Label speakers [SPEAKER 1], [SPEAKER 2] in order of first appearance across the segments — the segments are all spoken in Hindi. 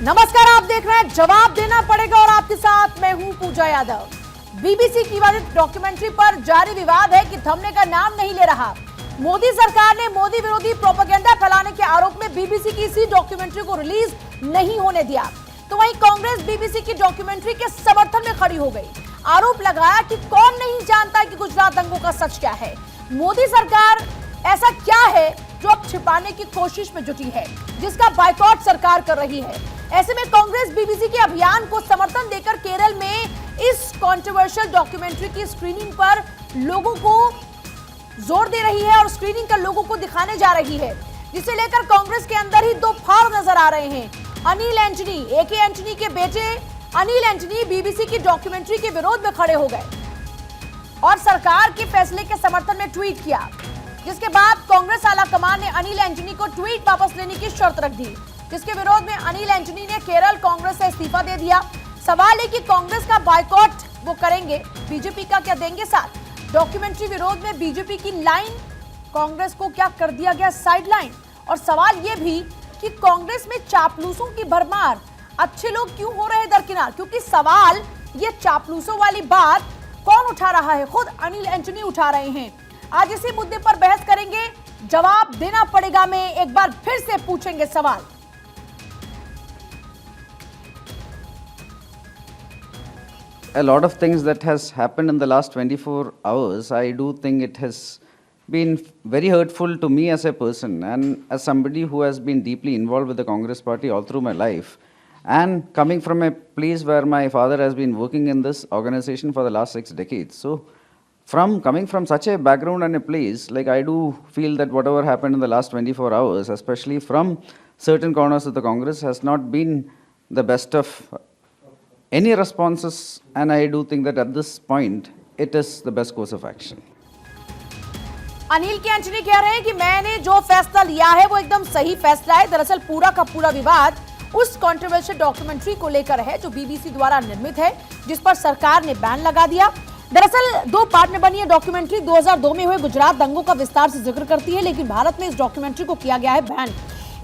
[SPEAKER 1] नमस्कार, आप देख रहे हैं जवाब देना पड़ेगा और आपके साथ मैं हूं पूजा यादव। बीबीसी की डॉक्यूमेंट्री पर जारी विवाद है कि थमने का नाम नहीं ले रहा। मोदी सरकार ने मोदी विरोधी प्रोपेगेंडा फैलाने के आरोप में बीबीसी की इसी डॉक्यूमेंट्री को रिलीज नहीं होने दिया, तो वहीं कांग्रेस बीबीसी की डॉक्यूमेंट्री के समर्थन में खड़ी हो गई। आरोप लगाया कि कौन नहीं जानता कि गुजरात दंगों का सच क्या है। मोदी सरकार ऐसा क्या है जो अब छिपाने की कोशिश में जुटी है, जिसका बायकॉट सरकार कर रही है। ऐसे में कांग्रेस बीबीसी के अभियान को समर्थन देकर केरल में इस कंट्रोवर्शियल डॉक्यूमेंट्री की स्क्रीनिंग पर लोगों को जोर दे रही है और स्क्रीनिंग कर लोगों को दिखाने जा रही है, जिसे लेकर कांग्रेस के अंदर ही दो फाड़ नजर आ रहे हैं। अनिल एंटनी, एके एंटनी के बेटे अनिल एंटनी बीबीसी की डॉक्यूमेंट्री के विरोध में खड़े हो गए और सरकार के फैसले के समर्थन में ट्वीट किया, जिसके बाद कांग्रेस आला कमान ने अनिल एंटनी को ट्वीट वापस लेने की शर्त रख दी, जिसके विरोध में अनिल एंटनी ने केरल कांग्रेस से इस्तीफा दे दिया। सवाल है कि कांग्रेस का बायकॉट वो करेंगे, बीजेपी का क्या देंगे साथ। डॉक्यूमेंट्री विरोध में बीजेपी की लाइन, कांग्रेस को क्या कर दिया गया साइडलाइन। और सवाल यह भी कि कांग्रेस में चापलूसों की भरमार, अच्छे लोग क्यों हो रहे दरकिनार, क्योंकि सवाल ये चापलूसों वाली बात कौन उठा रहा है, खुद अनिल एंटनी उठा रहे हैं। आज इसी मुद्दे पर बहस करेंगे, जवाब देना पड़ेगा में एक बार फिर से पूछेंगे सवाल।
[SPEAKER 2] A lot of things that has happened in the last 24 hours, I do think it has been very hurtful to me as a person and as somebody who has been deeply involved with the Congress party all through my life, and coming from a place where my father has been working in this organization for the last 6 decades. So coming from such a background and a place, like, I do feel that whatever happened in the last 24 hours, especially from certain corners of the Congress, has not been the best of any responses, and I do think that at this point it is the best course of action.
[SPEAKER 1] Anil के एंटनी कह रहे हैं कि मैंने जो फैसला लिया है वो एकदम सही फैसला है। दरअसल पूरा का पूरा विवाद उस कंट्रोवर्शियल डॉक्यूमेंट्री को लेकर है जो बीबीसी द्वारा निर्मित है, जिस पर सरकार ने बैन लगा दिया। दरअसल 2 पार्ट में बनी है डॉक्यूमेंट्री। 2002 में हुए गुजरात दंगों का विस्तार से जिक्र करती है, लेकिन भारत में इस डॉक्यूमेंट्री को किया गया है बैन।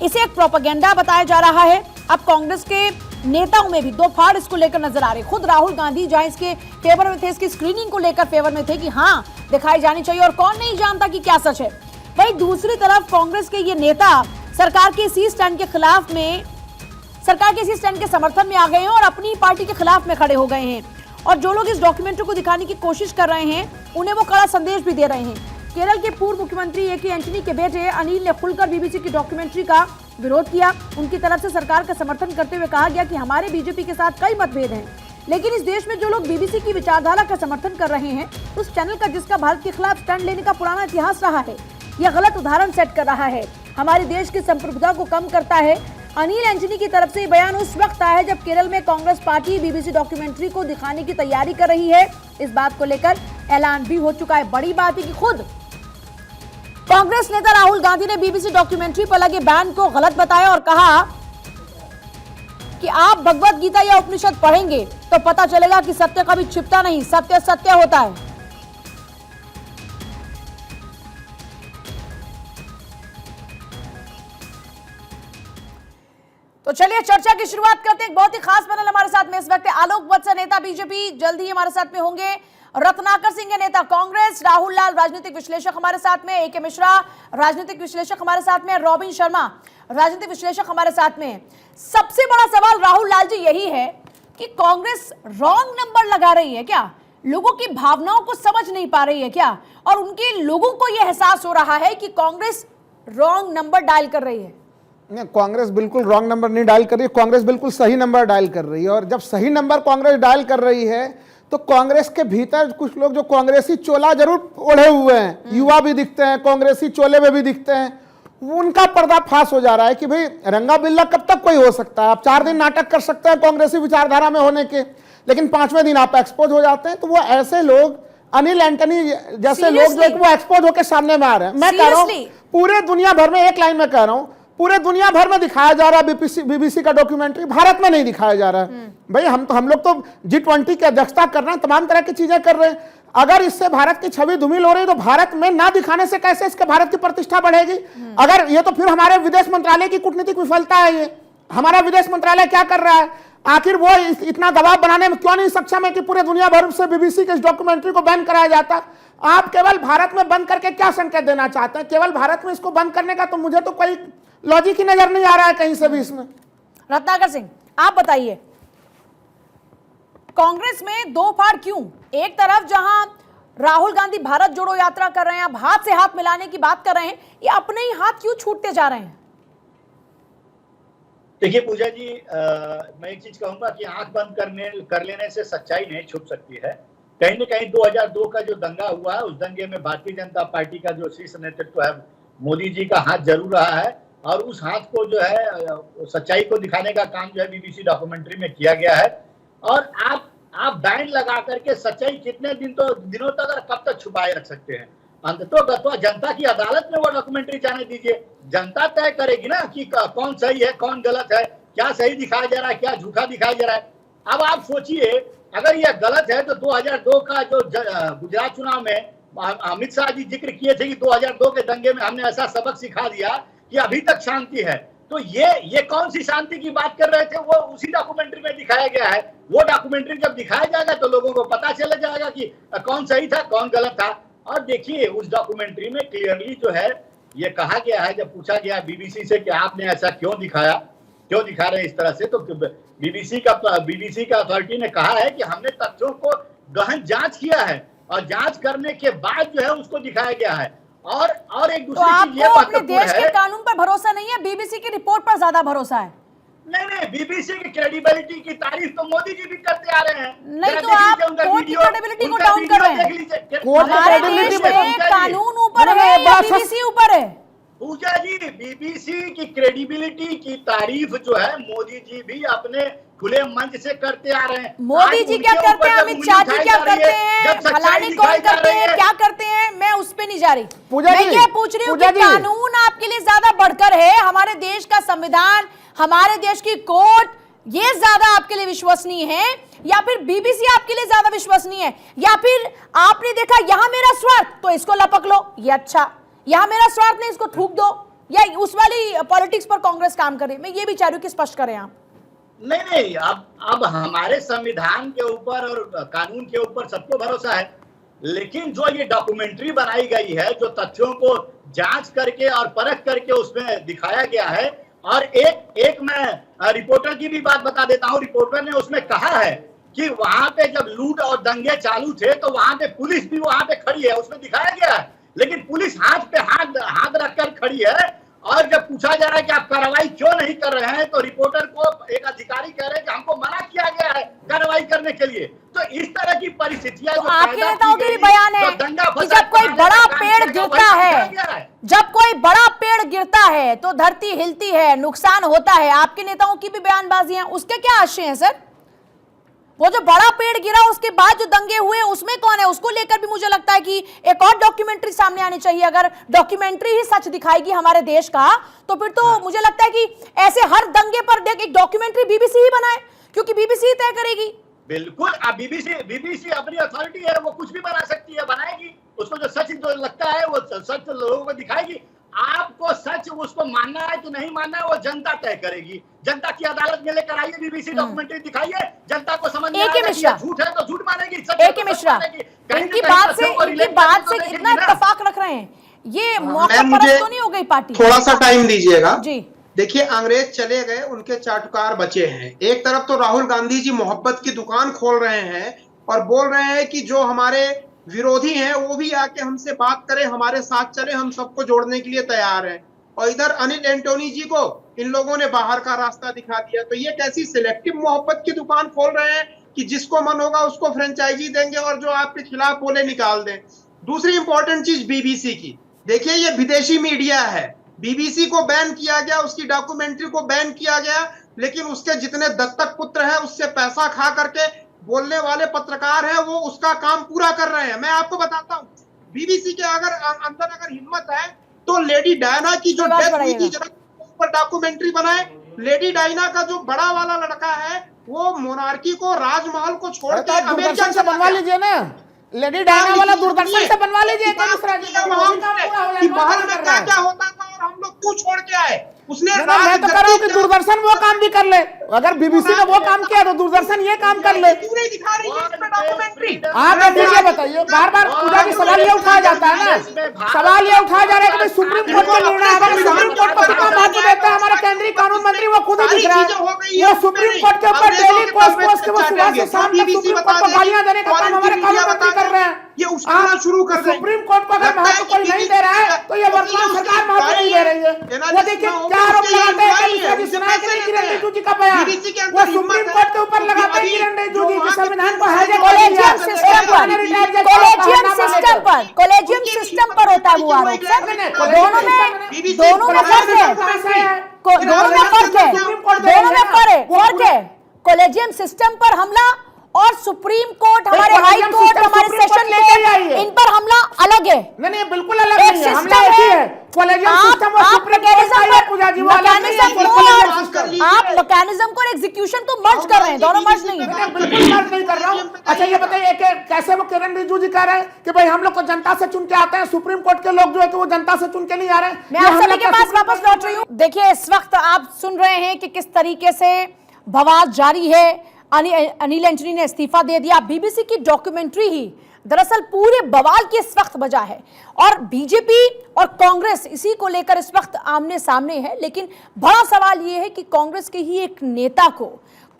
[SPEAKER 1] इसे एक प्रोपेगेंडा बताया जा रहा है। अब कांग्रेस के नेताओं में भी 2 फाड़ इसको लेकर नजर आ रहे। खुद राहुल गांधी जहां इसके फेवर में थे, इसकी स्क्रीनिंग को लेकर फेवर में थे कि हाँ दिखाई जानी चाहिए और कौन नहीं जानता कि क्या सच है। वहीं दूसरी तरफ कांग्रेस के ये नेता सरकार के इसी स्टैंड के खिलाफ में, सरकार के इसी स्टैंड के समर्थन में आ गए हैं और अपनी पार्टी के खिलाफ में खड़े हो गए हैं। और जो लोग इस डॉक्यूमेंट्री को दिखाने की कोशिश कर रहे हैं, उन्हें वो कड़ा संदेश भी दे रहे हैं। केरल के पूर्व मुख्यमंत्री एके एंटनी के बेटे अनिल ने खुलकर बीबीसी की डॉक्यूमेंट्री का विरोध किया। उनकी तरफ से सरकार का समर्थन करते हुए कहा गया कि हमारे बीजेपी के साथ कई मतभेद हैं, लेकिन इस देश में जो लोग बीबीसी की विचारधारा का समर्थन कर रहे हैं, उस चैनल का जिसका भारत के खिलाफ स्टैंड लेने का पुराना इतिहास रहा है, यह गलत उदाहरण सेट कर रहा है, हमारे देश की संप्रभुता को कम करता है। अनिल एंटनी की तरफ से ये बयान उस वक्त आया है जब केरल में कांग्रेस पार्टी बीबीसी डॉक्यूमेंट्री को दिखाने की तैयारी कर रही है। इस बात को लेकर ऐलान भी हो चुका है। बड़ी बात है कि खुद कांग्रेस नेता राहुल गांधी ने बीबीसी डॉक्यूमेंट्री पर लगे बैन को गलत बताया और कहा कि आप भगवत गीता या उपनिषद पढ़ेंगे तो पता चलेगा कि सत्य कभी छिपता नहीं, सत्य सत्य होता है। तो चलिए चर्चा की शुरुआत करते हैं। एक बहुत ही खास पैनल हमारे साथ में इस वक्त आलोक वत्स, नेता बीजेपी, जल्द ही हमारे साथ में होंगे। रत्नाकर सिंह है नेता कांग्रेस, राहुल लाल राजनीतिक विश्लेषक हमारे साथ में, एके मिश्रा राजनीतिक विश्लेषक हमारे साथ में, रॉबिन शर्मा राजनीतिक विश्लेषक हमारे साथ में। सबसे बड़ा सवाल राहुल लाल जी यही है कि कांग्रेस रॉन्ग नंबर लगा रही है क्या, लोगों की भावनाओं को समझ नहीं पा रही है क्या, और उनके लोगों को यह एहसास हो रहा है कि कांग्रेस रॉन्ग नंबर डायल कर रही है।
[SPEAKER 3] नहीं, कांग्रेस बिल्कुल रॉन्ग नंबर नहीं डायल कर रही है, कांग्रेस बिल्कुल सही नंबर डायल कर रही है। और जब सही नंबर कांग्रेस डायल कर रही है तो कांग्रेस के भीतर कुछ लोग जो कांग्रेसी चोला जरूर ओढ़े हुए हैं, युवा भी दिखते हैं, कांग्रेसी चोले में भी दिखते हैं, उनका पर्दाफाश हो जा रहा है कि भाई रंगा बिल्ला कब तक कोई हो सकता है। आप 4 दिन नाटक कर सकते हैं कांग्रेसी विचारधारा में होने के, लेकिन 5वें दिन आप एक्सपोज हो जाते हैं। तो वो ऐसे लोग, अनिल एंटनी जैसे लोग जो वो एक्सपोज होकर सामने में आ रहे हैं। मैं कह रहा हूँ पूरे दुनिया भर में, एक लाइन में कह रहा हूँ, पूरे दुनिया भर में दिखाया जा रहा है बीबीसी का डॉक्यूमेंट्री, भारत में नहीं दिखाया जा रहा है। भाई हम लोग तो G20 की अध्यक्षता कर रहे हैं, तमाम तरह की चीजें कर रहे हैं। अगर इससे भारत की छवि धूमिल हो रही है तो भारत में ना दिखाने से कैसे इसके भारत की प्रतिष्ठा बढ़ेगी? अगर ये तो फिर हमारे विदेश मंत्रालय की कूटनीतिक विफलता है। ये हमारा विदेश मंत्रालय क्या कर रहा है? आखिर वो इतना दबाव बनाने में क्यों नहीं सक्षम है कि पूरे दुनिया भर से बीबीसी के इस डॉक्यूमेंट्री को बैन कराया जाता? आप केवल भारत में बंद करके क्या संकेत देना चाहते हैं? केवल भारत में इसको बंद करने का तो मुझे तो कोई लॉजिक ही नजर नहीं आ रहा है कहीं से भी इसमें।
[SPEAKER 1] रत्नाकर सिंह, आप बताइए, कांग्रेस में दो फाड़ क्यों? एक तरफ जहां राहुल गांधी भारत जोड़ो यात्रा कर रहे हैं, अब हाथ से हाथ मिलाने की बात कर रहे हैं, ये अपने ही हाथ क्यों छूटते जा रहे हैं?
[SPEAKER 4] देखिए पूजा जी, मैं एक चीज कहूंगा कि आंख बंद कर लेने से सच्चाई नहीं छुप सकती है। कहीं न कहीं 2002 का जो दंगा हुआ है, उस दंगे में भारतीय जनता पार्टी का जो शीर्ष नेतृत्व है, मोदी जी का हाथ जरूर रहा है, और उस हाथ को जो है सच्चाई को दिखाने का काम जो है बीबीसी डॉक्यूमेंट्री में किया गया है। और आप बैन लगा करके सच्चाई कितने दिनों तक और कब तक छुपाए रख सकते हैं? अंततः जनता की अदालत में वो डॉक्यूमेंट्री जाने दीजिए, जनता तय करेगी ना कि कौन सही है कौन गलत है, क्या सही दिखाया जा रहा है क्या झूठा दिखाया जा रहा है। अब आप सोचिए, अगर यह गलत है तो 2002 का जो गुजरात चुनाव में अमित शाह जी जिक्र किए थे कि 2002 के दंगे में हमने ऐसा सबक सिखा दिया कि अभी तक शांति है, तो ये कौन सी शांति की बात कर रहे थे? वो उसी डॉक्यूमेंट्री में दिखाया गया है। वो डॉक्यूमेंट्री जब दिखाया जाएगा तो लोगों को पता चल जाएगा कि कौन सही था कौन गलत था। और देखिए, उस डॉक्यूमेंट्री में क्लियरली जो है ये कहा गया है, जब पूछा गया बीबीसी से कि आपने ऐसा क्यों दिखाया, क्यों दिखा रहे हैं इस तरह से, तो बीबीसी का अथॉरिटी ने कहा है कि हमने तथ्यों को गहन जांच किया है और जांच करने के बाद जो है उसको दिखाया गया है। और एक दूसरी चीज ये
[SPEAKER 1] अपने देश के कानून पर भरोसा नहीं है, बीबीसी की रिपोर्ट पर ज्यादा भरोसा है?
[SPEAKER 4] नहीं, बीबीसी की क्रेडिबिलिटी की तारीफ तो मोदी जी भी करते आ रहे हैं।
[SPEAKER 1] नहीं तो आप कोर्ट की क्रेडिबिलिटी को डाउन कर रहे हैं। हमारे देश में कानून ऊपर है या बीबीसी ऊपर है?
[SPEAKER 4] पूजा जी, बीबीसी की क्रेडिबिलिटी की तारीफ जो है मोदी जी भी अपने खुले मंच से करते आ रहे हैं।
[SPEAKER 1] मोदी जी क्या करते हैं, अमित शाह जी क्या करते हैं, फलाने कौन करते हैं, क्या करते हैं, मैं उस पे नहीं जा रही। मैं ये पूछ रही हूँ कि कानून आपके लिए ज्यादा बढ़कर है, हमारे देश का संविधान, हमारे देश की कोर्ट, ये ज्यादा आपके लिए विश्वसनीय है, या फिर बीबीसी आपके लिए ज्यादा विश्वसनीय है? या फिर आपने देखा यहां मेरा स्वार्थ तो इसको लपक लो, ये अच्छा, यहां मेरा स्वार्थ नहीं इसको थूक दो, या उस वाली पॉलिटिक्स पर कांग्रेस काम करे? मैं ये भी चाह रही हूँ कि स्पष्ट करें आप।
[SPEAKER 4] नहीं, अब हमारे संविधान के ऊपर और कानून के ऊपर सबको भरोसा है, लेकिन जो ये डॉक्यूमेंट्री बनाई गई है, जो तथ्यों को जांच करके और परख करके उसमें दिखाया गया है, और एक मैं रिपोर्टर की भी बात बता देता हूं। रिपोर्टर ने उसमें कहा है कि वहां पे जब लूट और दंगे चालू थे तो वहां पे पुलिस भी वहां पे खड़ी है, उसमें दिखाया गया है, लेकिन पुलिस हाथ पे हाथ रखकर खड़ी है। और जब पूछा जा रहा है कि आप कार्रवाई क्यों नहीं कर रहे हैं, तो रिपोर्टर को एक अधिकारी कह रहे हैं कि हमको मना किया गया है कार्रवाई करने के लिए। तो इस तरह की परिस्थितियां
[SPEAKER 1] तो आपके नेताओं के भी बयान है कि जब कोई बड़ा पेड़ गिरता है, जब कोई बड़ा पेड़ गिरता है तो धरती हिलती है, नुकसान होता है, आपके नेताओं की भी बयानबाजी है, उसके क्या आशय है सर? वो जो बड़ा पेड़ गिरा उसके बाद जो दंगे हुए उसमें कौन है, उसको लेकर भी मुझे लगता है कि एक और डॉक्यूमेंट्री सामने आनी चाहिए। अगर डॉक्यूमेंट्री ही सच दिखाएगी हमारे देश का, तो फिर तो मुझे लगता है कि ऐसे हर दंगे पर एक डॉक्यूमेंट्री बीबीसी ही बनाए, क्योंकि बीबीसी ही तय करेगी।
[SPEAKER 4] बिल्कुल, अब बीबीसी अपनी अथॉरिटी है, वो कुछ भी बना सकती है, बनाएगी। उसको जो सच जो लगता है वो सच लोगों को दिखाएगी। आपको सच उसको मानना है कि नहीं मानना है वो जनता तय करेगी। जनता की अदालत में लेकर आइए, बीबीसी डॉक्यूमेंट्री दिखाइए, जनता को समझ में आएगा कि झूठ है तो झूठ मानेगी, सच है तो सच मानेगी।
[SPEAKER 1] इनकी बात से इतना इत्तेफाक रख रहे हैं, ये मौका परस्त तो नहीं हो गई पार्टी?
[SPEAKER 5] थोड़ा सा टाइम दीजिएगा
[SPEAKER 1] जी।
[SPEAKER 5] देखिए, अंग्रेज चले गए, उनके चाटुकार बचे हैं। एक तरफ तो राहुल गांधी जी मोहब्बत की दुकान खोल रहे हैं और बोल रहे हैं कि जो हमारे विरोधी हैं वो भी आके हमसे बात करें, हमारे साथ चले, हम सबको जोड़ने के लिए तैयार हैं। और इधर अनिल एंटोनी जी को इन लोगों ने बाहर का रास्ता दिखा दिया। तो ये कैसी सिलेक्टिव मोहब्बत की दुकान खोल रहे हैं कि जिसको मन होगा उसको फ्रेंचाइजी देंगे और जो आपके खिलाफ बोले निकाल दें। दूसरी इंपॉर्टेंट चीज बीबीसी की, देखिए ये विदेशी मीडिया है, बीबीसी को बैन किया गया, उसकी डॉक्यूमेंट्री को बैन किया गया, लेकिन उसके जितने दत्तक पुत्र हैं उससे पैसा खा करके बोलने वाले पत्रकार हैं वो उसका काम पूरा कर रहे हैं। मैं आपको बताता हूं, बीबीसी के अंदर अगर हिम्मत है तो लेडी डायना की जो डेथ हुई थी ऊपर डॉक्यूमेंट्री बनाए। लेडी डायना का जो बड़ा वाला लड़का है वो मोनार्की को, राजमहल को छोड़ के अमेरिका से
[SPEAKER 3] बनवा लीजिए ना, लेडी डायना वाला दूरदर्शन से बनवा लीजिए।
[SPEAKER 5] महल में क्या क्या होता था और हम लोग क्यों छोड़ के आए। उसने
[SPEAKER 3] मैं तो कह रहा हूँ कि दूरदर्शन वो काम भी कर ले। अगर बीबीसी ने वो काम किया तो दूरदर्शन ये काम कर ले।
[SPEAKER 5] क्यों नहीं दिखा रही है इसमें डॉक्यूमेंट्री?
[SPEAKER 3] आप ये बताइए, बार बार पूजा की सवाल ये उठाया जाता है ना, सवाल ये उठाया जा रहा है कि भाई सुप्रीम कोर्ट का निर्णय, अगर सुप्रीम कोर्ट को कितना महत्व देता है हमारे केंद्रीय कानून मंत्री, वो खुद ही दिख रहा है। वो सुप्रीम कोर्ट के ऊपर डेली पोस्ट के वो सुबह से शाम तक सुप्रीम कोर्ट को गालियां देने का काम हमारे कानून मंत्री कर रहे हैं।
[SPEAKER 5] ये उछालना शुरू कर दें।
[SPEAKER 3] सुप्रीम कोर्ट को अगर महत्व कोई नहीं दे रहा है तो ये वर्तमान सरकार महत्व नहीं दे रही है। वो देखिए क्या आरोप लगाते हैं कि सुनाया कि नहीं किरण रिजिजू जी का बयान, वो सुप्रीम कोर्ट के ऊपर लगाते हैं किरण रिजिजू जी के संविधान को हाईजैक
[SPEAKER 1] कॉलेजियम सिस्टम पर कॉलेजियम सिस्टम पर होता है वो आरोप सर। दोनों में फर्क है। कॉलेजियम सिस्टम पर हमला और सुप्रीम कोर्ट, हमारे हाई कोर्ट, हमारे सेशन कोर्ट, इन पर हमला अलग है।
[SPEAKER 3] नहीं बिल्कुल अलग नहीं है, हमला एक ही है। कॉलेजियम सिस्टम और सुप्रीम कोर्ट का है पूजा जी, वो अलग नहीं है।
[SPEAKER 1] आप मैकेनिज्म को और एग्जीक्यूशन को मर्ज कर रहे हैं, दोनों मर्ज नहीं है।
[SPEAKER 3] बिल्कुल मर्ज नहीं कर रहा हूँ। अच्छा ये बताइए कि कैसे वो किरण रिजिजू जी कह रहे हैं कि भाई हम लोग को जनता से चुन के आते हैं, सुप्रीम कोर्ट के लोग जो है कि वो जनता से चुन के नहीं आ रहे हैं।
[SPEAKER 1] मैं आप सभी के पास वापस लौट रही हूँ। देखिए इस वक्त आप सुन रहे हैं कि किस तरीके से बवाल जारी है। अनिल एंटनी ने इस्तीफा दे दिया। बीबीसी की डॉक्यूमेंट्री ही दरअसल पूरे बवाल की इस वक्त वजह है और बीजेपी और कांग्रेस इसी को लेकर इस वक्त आमने सामने है। लेकिन बड़ा सवाल यह है कि कांग्रेस के ही एक नेता को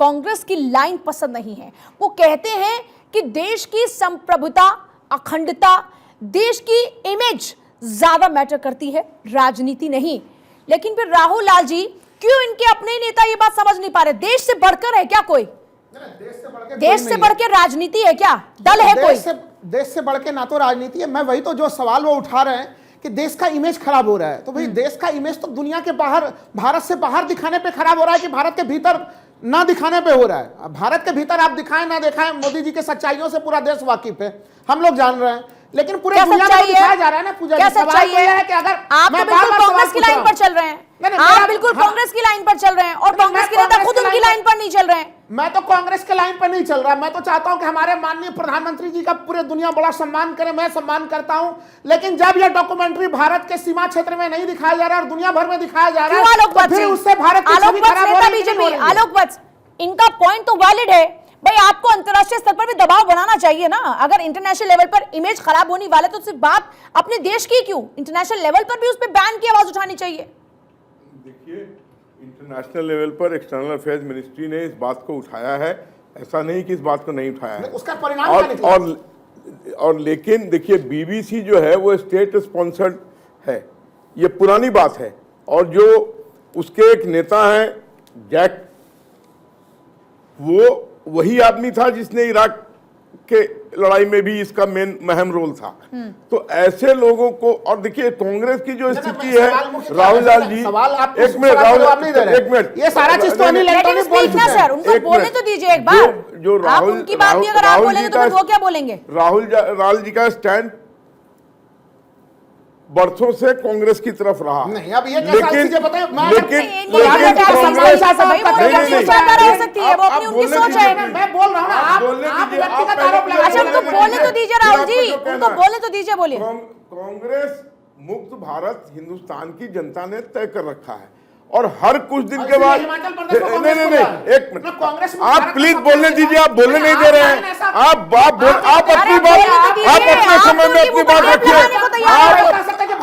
[SPEAKER 1] कांग्रेस की लाइन पसंद नहीं है। वो कहते हैं कि देश की संप्रभुता, अखंडता, देश की इमेज ज्यादा मैटर करती है, राजनीति नहीं। लेकिन फिर राहुल लाल जी क्यों इनके अपने नेता ये बात समझ नहीं पा रहे? देश से बढ़कर है क्या कोई? देश से बढ़ के राजनीति है क्या? दल है कोई?
[SPEAKER 3] देश से बढ़ के ना तो राजनीति है। मैं वही तो जो सवाल वो उठा रहे हैं कि देश का इमेज खराब हो रहा है, तो भाई देश का इमेज तो दुनिया के बाहर, भारत से बाहर दिखाने पे खराब हो रहा है कि भारत के भीतर ना दिखाने पे हो रहा है? भारत के भीतर आप दिखाएं ना दिखाएं, मोदी जी के सच्चाइयों से पूरा देश वाकिफ है, हम लोग जान रहे हैं। लेकिन पूरे दुनिया में दिखाया जा रहा है ना पूजा जी। सवाल ये है कि अगर
[SPEAKER 1] आप तो बिल्कुल कांग्रेस की लाइन पर चल रहे हैं, आप बिल्कुल कांग्रेस की लाइन पर चल रहे हैं और कांग्रेस के नेता खुद उनकी लाइन पर नहीं चल रहे हैं।
[SPEAKER 3] मैं तो कांग्रेस के लाइन पर नहीं चल रहा। मैं तो चाहता हूं कि हमारे माननीय प्रधानमंत्री जी का पूरे दुनिया बड़ा सम्मान करे, मैं सम्मान करता हूं। लेकिन जब यह डॉक्यूमेंट्री भारत के सीमा क्षेत्र में नहीं दिखाया जा रहा और दुनिया भर में दिखाया जा रहा है तो फिर उससे भारत की छवि खराब हो रही है।
[SPEAKER 1] आलोक वत्स, इनका पॉइंट तो वैलिड है भाई, आपको अंतरराष्ट्रीय स्तर पर भी दबाव बनाना चाहिए ना। अगर इंटरनेशनल लेवल पर इमेज खराब होने वाले तो सिर्फ बात अपने देश की क्यों, इंटरनेशनल लेवल पर भी उस पर बैन की आवाज उठानी चाहिए।
[SPEAKER 6] देखिए इंटरनेशनल लेवल पर एक्सटर्नल अफेयर्स मिनिस्ट्री ने इस बात को उठाया है, ऐसा नहीं कि इस बात को नहीं उठाया है।
[SPEAKER 3] उसका परिणाम क्या निकला?
[SPEAKER 6] और लेकिन देखिए बीबीसी जो है वो स्टेट स्पॉन्सर्ड है, ये पुरानी बात है। और जो उसके एक नेता हैं जैक, वो वही आदमी था जिसने इराक के लड़ाई में भी इसका मेन महम रोल था। तो ऐसे लोगों को, और देखिए कांग्रेस की जो स्थिति है, राहुल लाल जी एक मिनट,
[SPEAKER 3] ये सारा चीज तो अनिल एंटनी बोल चुके हैं।
[SPEAKER 1] सर उनको बोलने तो दीजिए एक बार।
[SPEAKER 6] जो राहुल,
[SPEAKER 1] उनकी बात भी अगर आप बोलेंगे तो वो क्या बोलेंगे?
[SPEAKER 6] राहुल जी का स्टैंड बरसों से कांग्रेस की तरफ रहा।
[SPEAKER 3] नहीं अब ये कैसा चीजें बताएं। मैं बोल रहा हूँ ना, आप व्यक्तिगत आरोप लगा।
[SPEAKER 1] अच्छा उनको बोलने तो दीजिए राहुल जी, उनको बोलने तो दीजिए, बोलिए।
[SPEAKER 6] कांग्रेस मुक्त भारत हिंदुस्तान की जनता ने तय कर रखा है और हर कुछ दिन के बाद नहीं एक मिनट, आप प्लीज बोलने दीजिए। आप बोलने नहीं दे रहे हैं। आप अपनी बात, आप अपने समय में अपनी बात रखिए।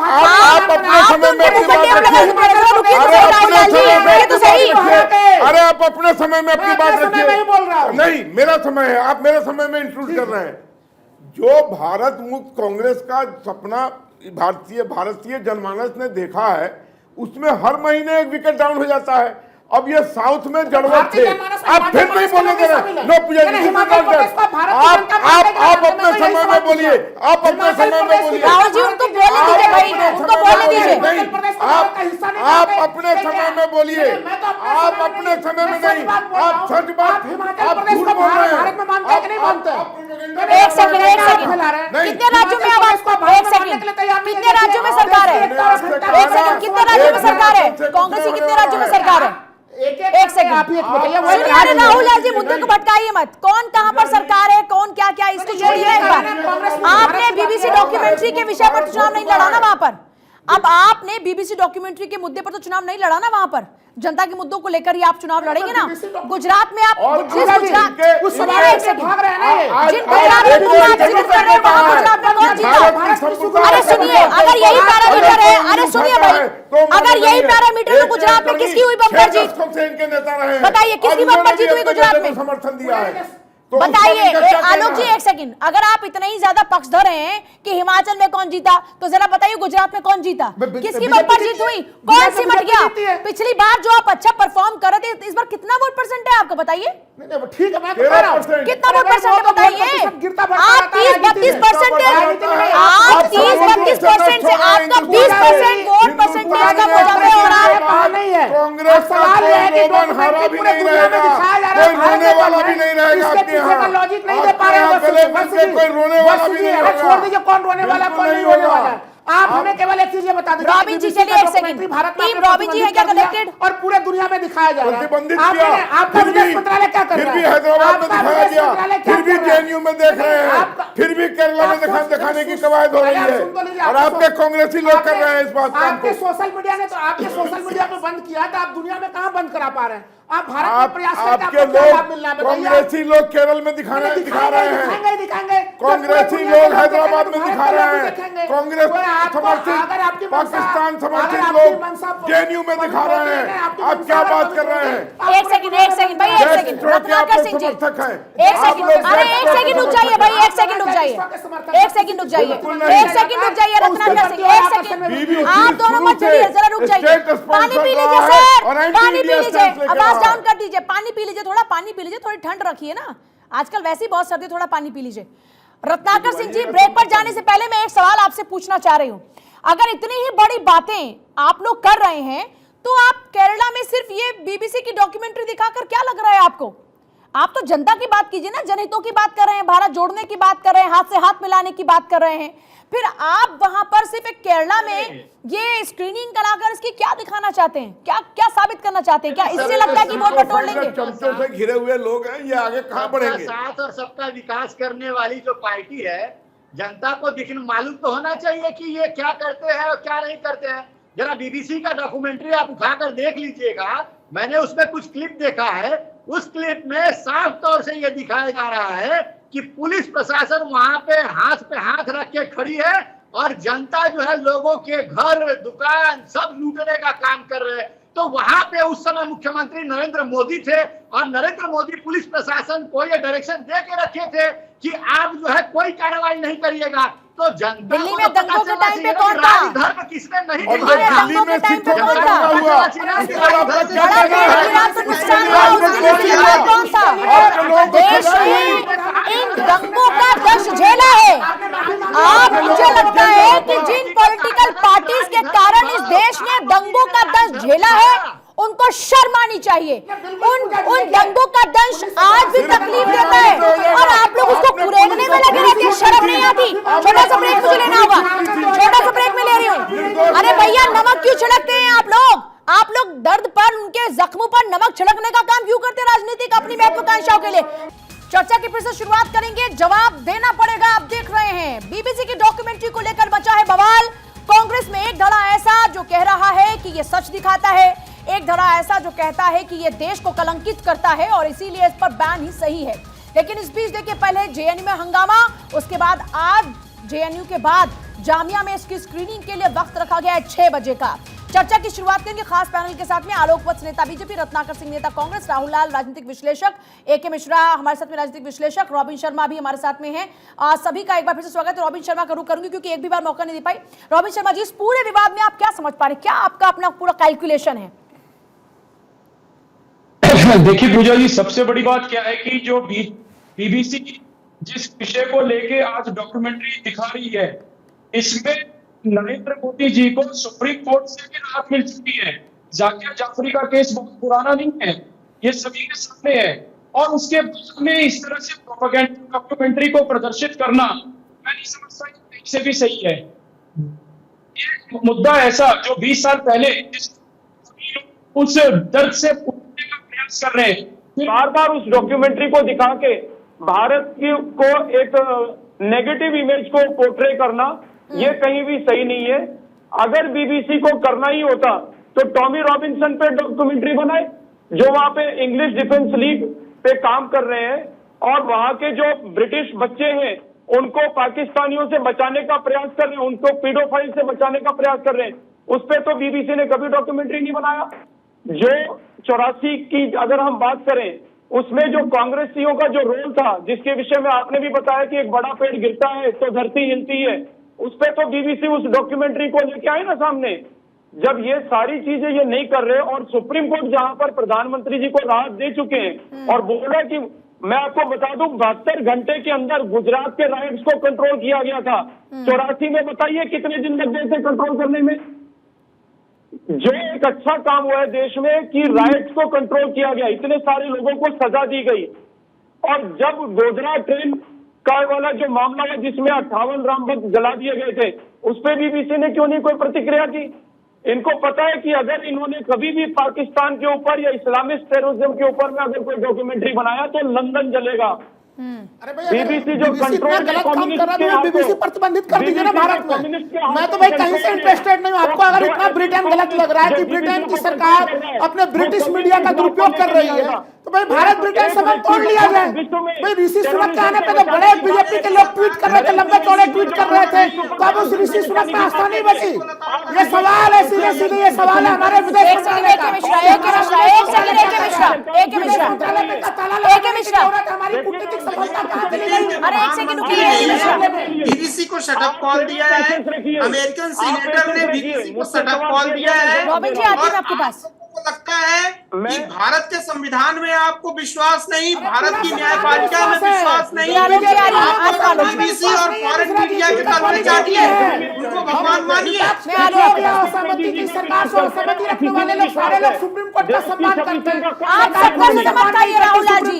[SPEAKER 6] आप अपने समय में अपनी बात रखिए। अरे आप अपने समय में अपनी बात रखिए। नहीं मेरा समय है, आप मेरे समय में इंट्रूड कर रहे हैं। जो भारत मुक्त कांग्रेस का सपना भारतीय जनमानस ने देखा है, उसमें हर महीने एक विकेट डाउन हो जाता है। अब ये साउथ में जड़वत थे, आप फिर नहीं बोलने दे रहे। नो आप अपने समय में बोलिए, आप अपने समय में बोलिए।
[SPEAKER 1] राहुल जी उनको बोलने दीजिए भाई, उनको बोलने दीजिए।
[SPEAKER 6] आप अपने समय में बोलिए, आप अपने समय में नहीं। आप सच बात, आप झूठ बोल रहे हैं।
[SPEAKER 1] एक सेकंड, कितने राज्यों में अब एक सेकंड, कितने राज्यों में सरकार है? एक सेकंड, कितने राज्यों में सरकार है? कांग्रेस की कितने राज्यों में सरकार है? एक सेकंड आप ही बताइए। राहुल लाल जी मुद्दे को भटकाइए मत। कौन कहां पर सरकार है, कौन क्या क्या, इसको छोड़िए एक बार। आपने बीबीसी डॉक्यूमेंट्री के विषय पर चुनाव नहीं लड़ा ना वहां पर। अब आपने बीबीसी डॉक्यूमेंट्री के मुद्दे पर तो चुनाव नहीं लड़ा ना, वहां पर जनता के मुद्दों को लेकर ही आप चुनाव लड़ेंगे ना। गुजरात में आप
[SPEAKER 6] और
[SPEAKER 1] जिस गुजरात
[SPEAKER 3] उस समय
[SPEAKER 1] एक सेकंड,
[SPEAKER 3] भाग रहे हैं ना ये।
[SPEAKER 1] जिन गुजरात में तुम बात जिक्र कर रहे हो वहां गुजरात में कौन जीता? अरे सुनिए, अगर यही पैरामीटर है, अरे सुनिए भाई, अगर यही पैरामीटर तो गुजरात में किसकी हुई बम्पर जीत? बताइए किसकी बम्पर जीत हुई गुजरात में?
[SPEAKER 6] समर्थन दिया है तो
[SPEAKER 1] बताइए आलोक जी, एक सेकंड, अगर आप इतने ही ज्यादा पक्षधर हैं कि हिमाचल में कौन जीता, तो जरा बताइए गुजरात में कौन जीता, किसकी बम्पर जीत हुई, कौन सिमट गया? पिछली बार जो आप अच्छा परफॉर्म कर रहे थे, इस बार कितना वोट परसेंट है आपको बताइए?
[SPEAKER 3] ठीक है, मैं बता रहा हूं
[SPEAKER 1] कितना वोट परसेंट है बताइए? आप 30-32% आप 30-32% से आपका 20% वोट परसेंटेज कम हो जाता है। और आप
[SPEAKER 3] नहीं है
[SPEAKER 6] कांग्रेस का
[SPEAKER 3] सवाल यह है कि
[SPEAKER 6] कोई हारा भी नहीं रहेगा, कोई रोने वाला भी नहीं रहेगा आपके यहाँ।
[SPEAKER 3] लॉजिक नहीं दे पा रहे हैं,
[SPEAKER 6] कोई रोने वाला भी नहीं होगा।
[SPEAKER 3] छोड़ दीजिए, कौन रोने वाला कौन नहीं रोने वाला है। आप हमें केवल एक चीज ये बता दीजिए,
[SPEAKER 1] रॉबिन जी, चलिए एक सेकंड,
[SPEAKER 3] भारत में
[SPEAKER 1] टीम रॉबिन जी है क्या कनेक्टेड?
[SPEAKER 3] और पूरे दुनिया में दिखाया जा रहा
[SPEAKER 6] प्रतिबंधित
[SPEAKER 3] है।
[SPEAKER 6] किया,
[SPEAKER 3] आपका विदेश मंत्रालय क्या कर
[SPEAKER 6] फिर
[SPEAKER 3] रहा
[SPEAKER 6] भी
[SPEAKER 3] है?
[SPEAKER 6] हैदराबाद में
[SPEAKER 3] आपका
[SPEAKER 6] दिखाया
[SPEAKER 3] विदेश मंत्रालय
[SPEAKER 6] गया,
[SPEAKER 3] क्या
[SPEAKER 6] फिर भी
[SPEAKER 3] कर रहा है?
[SPEAKER 6] जेएनयू में देख रहे हैं, फिर भी केरला में दिखाने की कवायद हो रही है, और आपके कांग्रेसी लोग कर रहे हैं इस बात काम
[SPEAKER 3] आपके
[SPEAKER 6] को।
[SPEAKER 3] सोशल मीडिया ने तो आपके सोशल मीडिया पे बंद किया था, आप दुनिया में कहां बंद करा पा रहे हैं? आप भारत में प्रयास करके
[SPEAKER 6] आपके
[SPEAKER 3] आपको क्या
[SPEAKER 6] लोग
[SPEAKER 3] लाभ मिल रहा है बताइए?
[SPEAKER 6] कांग्रेसी लोग केरल में दिखा रहे हैं,
[SPEAKER 3] दिखाएंगे
[SPEAKER 6] कांग्रेसी लोग हैदराबाद में दिखा रहे हैं, कांग्रेस समर्थित
[SPEAKER 3] समर्थित
[SPEAKER 6] पाकिस्तान समर्थित लोग जेएनयू में दिखा रहे हैं। आप क्या बात कर रहे हैं?
[SPEAKER 1] एक सेकंड भाई, एक सेकंड, रत्नाकर सिंह जी,
[SPEAKER 6] समर्थक है
[SPEAKER 1] एक सेकंड, अरे एक सेकंड रुक जाइए भाई, एक सेकंड रुक जाइए, एक सेकंड रुक जाइए, एक सेकंड रुक जाइए रत्नाकर सिंह, एक सेकंड, आप दोनों मत चलिए, जरा रुक जाइए, पानी पी लीजिए सर, पानी पी लीजिए, आवाज डाउन कर दीजिए, पानी पी लीजिए, थोड़ा पानी पी लीजिए, थोड़ी ठंड रखिए ना, आजकल वैसे ही बहुत सर्दी, थोड़ा पानी पी लीजिए। रत्नाकर सिंह जी, ब्रेक पर जाने से पहले मैं एक सवाल आपसे पूछना चाह रही हूं, अगर इतनी ही बड़ी बातें आप लोग कर रहे हैं तो आप केरला में सिर्फ ये बीबीसी की डॉक्यूमेंट्री दिखाकर क्या लग रहा है आपको? आप तो जनता की बात कीजिए ना, जनहितों की बात कर रहे हैं, भारत जोड़ने की बात कर रहे हैं, हाथ से हाथ मिलाने की बात कर रहे हैं, फिर आप वहां पर सिर्फ एक केरला में ये स्क्रीनिंग कराकर इसकी क्या दिखाना चाहते हैं? क्या क्या साबित करना चाहते हैं? क्या इससे लगता है कि वोट बटोर लेंगे?
[SPEAKER 6] चमचों से घिरे हुए लोग हैं, ये आगे कहां बढ़ेंगे?
[SPEAKER 4] साथ और सबका विकास करने वाली जो पार्टी है, जनता को दिखने मालूम तो होना चाहिए कि ये क्या करते हैं और क्या नहीं करते हैं। जरा बीबीसी का डॉक्यूमेंट्री आप उठाकर देख लीजिएगा, मैंने उसमें कुछ क्लिप देखा है, उस क्लिप में साफ तौर से ये दिखाया जा रहा है कि पुलिस प्रशासन वहां पे हाथ रख के खड़ी है और जनता जो है लोगों के घर दुकान सब लूटने का काम कर रहे हैं। तो वहां पे उस समय मुख्यमंत्री नरेंद्र मोदी थे और नरेंद्र मोदी पुलिस प्रशासन को ये डायरेक्शन दे के रखे थे कि आप जो है कोई कार्रवाई नहीं करिएगा। तो जनता
[SPEAKER 1] दिल्ली में दंगों के टाइम पे कौन था?
[SPEAKER 4] धर्म किसने नहीं
[SPEAKER 6] और
[SPEAKER 4] दिखाया?
[SPEAKER 6] दिल्ली में सिखों का दंगा हुआ, उसके बाद आपका क्या
[SPEAKER 1] बड़ा
[SPEAKER 6] कहना है?
[SPEAKER 1] बेहद नुकसान हुआ, उसके लिए जिम्मेदार कौन था? देश ने इन दंगों का दर्श झेला है। आप, मुझे लगता है कि जिन पॉलिटिकल पार्टीज के कारण इस देश ने दंगों का दर्श झेला है, उनको शर्म आनी चाहिए। उन दंगों का दंश आज भी तकलीफ देता है और आप लोग उसको कुरेदने में लगे रहते हैं, शर्म नहीं आती। छोटा सा ब्रेक मुझे लेना होगा, छोटा सा ब्रेक में ले रही हूँ। अरे भैया, नमक क्यों छिड़कते हैं आप लोग? आप लोग दर्द पर, उनके जख्मों पर नमक छिड़कने का काम क्यों करते हैं राजनीतिक अपनी महत्वाकांक्षाओं के लिए? चर्चा की फिर से शुरुआत करेंगे, जवाब देना पड़ेगा। आप देख रहे हैं बीबीसी की डॉक्यूमेंट्री को लेकर मचा है बवाल। कांग्रेस में एक धड़ा ऐसा जो कह रहा है कि ये सच दिखाता है, एक धड़ा ऐसा जो कहता है कि ये देश को कलंकित करता है और इसीलिए इस पर बैन ही सही है। लेकिन इस बीच देखिए, पहले जेएनयू में हंगामा, उसके बाद आज जेएनयू के बाद जामिया में इसकी स्क्रीनिंग के लिए वक्त रखा गया है 6 बजे का। चर्चा की शुरुआत करेंगे खास पैनल के साथ में। आलोक वत्स, नेता बीजेपी, रत्नाकर सिंह, नेता कांग्रेस, राहुल लाल, राजनीतिक विश्लेषक, एके मिश्रा हमारे साथ में राजनीतिक विश्लेषक, रॉबिन शर्मा भी हमारे साथ में हैं। सभी का एक बार फिर से स्वागत है। रॉबिन शर्मा का रुख करूंगी क्योंकि एक भी बार मौका नहीं दे पाई। रॉबिन शर्मा जी, इस पूरे विवाद में आप क्या समझ पा रहे हैं? क्या आपका अपना पूरा कैलकुलेशन है?
[SPEAKER 7] देखिए पूजा जी, सबसे बड़ी बात क्या है कि जो बीबीसी जिस विषय को लेके आज डॉक्यूमेंट्री दिखा रही है, इसमें नरेंद्र मोदी जी को सुप्रीम कोर्ट से भी राहत मिल चुकी है। जाकिया जाफरी का केस बहुत पुराना नहीं है, ये सभी के सामने है। और उसके बाद में इस तरह से प्रोपेगेंडा डॉक्यूमेंट्री को प्रदर्शित करना, मैं नहीं समझता कि कहीं से भी सही है। ये मुद्दा ऐसा जो 20 साल पहले उस दर्द से उठने का प्रयास कर रहे हैं, बार बार उस डॉक्यूमेंट्री को दिखा के भारत को एक नेगेटिव इमेज को पोर्ट्रे करना, ये कहीं भी सही नहीं है। अगर बीबीसी को करना ही होता तो टॉमी रॉबिन्सन पे डॉक्यूमेंट्री बनाए, जो वहां पे इंग्लिश डिफेंस लीग पे काम कर रहे हैं और वहां के जो ब्रिटिश बच्चे हैं उनको पाकिस्तानियों से बचाने का प्रयास कर रहे हैं, उनको पीडोफाइल से बचाने का प्रयास कर रहे हैं, उस पे तो बीबीसी ने कभी डॉक्यूमेंट्री नहीं बनाया। जो 84 की अगर हम बात करें, उसमें जो कांग्रेसियों का जो रोल था, जिसके विषय में आपने भी बताया कि एक बड़ा पेड़ गिरता है तो धरती हिलती है, उस पे तो बीबीसी उस डॉक्यूमेंट्री को लेके आए ना सामने। जब ये सारी चीजें ये नहीं कर रहे और सुप्रीम कोर्ट जहां पर प्रधानमंत्री जी को राहत दे चुके हैं और बोला कि मैं आपको बता दूं 72 घंटे के अंदर गुजरात के राइट्स को कंट्रोल किया गया था, 84 में बताइए कितने दिन लग गए थे कंट्रोल करने में। जो एक अच्छा काम हुआ है देश में कि राइट्स को कंट्रोल किया गया, इतने सारे लोगों को सजा दी गई। और जब गोधरा ट्रेन का वाला जो मामला है जिसमें 58 राम भक्त जला दिए गए थे, उस पर बीबीसी ने क्यों नहीं कोई प्रतिक्रिया की? इनको पता है कि अगर इन्होंने कभी भी पाकिस्तान के ऊपर या इस्लामिक टेररिज्म के ऊपर में अगर कोई डॉक्यूमेंट्री बनाया तो लंदन जलेगा।
[SPEAKER 3] अरे भाई
[SPEAKER 7] बीबीसी जो कंट्रोल
[SPEAKER 3] गलत काम कर रहा है बीबीसी प्रतिबंधित कर दीजिए ना भारत में। मैं तो भाई कहीं से इंटरेस्टेड नहीं हूँ। आपको अगर इतना ब्रिटेन गलत लग रहा है कि ब्रिटेन की सरकार अपने ब्रिटिश मीडिया का दुरुपयोग कर रही है, तो भाई भारत ब्रिटेन संबंध तोड़ लिया जाए। भाई ऋषि सुनक के आने पे तो बड़े बीजेपी के लोग ट्वीट कर रहे थे, लंबे चौड़े ट्वीट कर रहे थे, तो अब उस ऋषि सुनक में आस्था नहीं बची। ये सवाल है, सीधे सीधे ये सवाल है हमारे विदेश मंत्रालय का। हमारी कूटनीतिक सफलता कहाँ चली गई?
[SPEAKER 1] अरे एक सेकंड रुकिए।
[SPEAKER 5] बीबीसी को शटअप कॉल दिया है, अमेरिकन सीनेटर ने बीबीसी को शटअप कॉल दिया है।
[SPEAKER 1] रॉबिन जी आते हैं आपके पास।
[SPEAKER 5] आपको लगता है कि भारत के संविधान में आपको विश्वास नहीं, भारत की न्यायपालिका में विश्वास नहीं, आप बीबीसी और फॉरेन मीडिया के कर्मचारी हैं, उनको भगवान मानिए।
[SPEAKER 3] असहमति की सरकार से असहमति रखने वाले लोग सारे लोग सुप्रीम कोर्ट का सम्मान करते हैं।
[SPEAKER 1] आप सबका समय मत खाइए राहुल जी,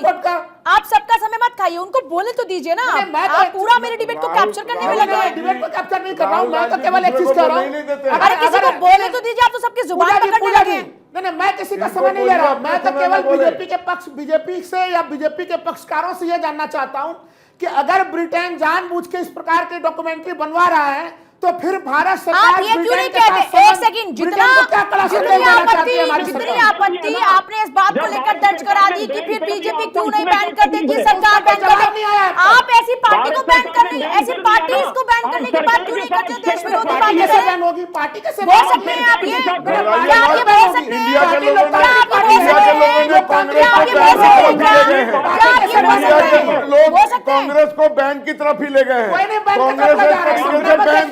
[SPEAKER 1] आप सबका समय मत खाइए, उनको बोलने तो दीजिए ना। आप पूरा मेरे डिबेट को कैप्चर करने में लगे हैं।
[SPEAKER 3] डिबेट को कैप्चर नहीं कर रहा हूँ, मैं तो केवल एक चीज कह रहा हूँ।
[SPEAKER 1] अरे किसी को बोलने तो दीजिए, आप तो सबकी जुबान पकड़ने लगे।
[SPEAKER 3] नहीं, मैं किसी का समय नहीं ले रहा हूं। मैं तो केवल बीजेपी से या बीजेपी के पक्षकारों से यह जानना चाहता हूं कि अगर ब्रिटेन जानबूझ के इस प्रकार की डॉक्यूमेंट्री बनवा रहा है तो फिर भारत सरकार
[SPEAKER 1] आप ये क्यों नहीं कहते? एक सेकंड, जितनी आपत्ति आपने इस बात को लेकर दर्ज करा दी कि फिर बीजेपी क्यों नहीं बैन कर देगी, सरकार बैन कर दे। आप ऐसी पार्टी को बैन करने, ऐसी पार्टी को बैन करने की बात क्यों नहीं करते? देश विरोधी बात कैसे बैन होगी? पार्टी कैसे बोल सकते हैं आप? ये क्या आप ये बोल सकते हैं?
[SPEAKER 6] इंडिया के लोगों ने कांग्रेस को बैन की तरफ ही ले गए हैं। कांग्रेस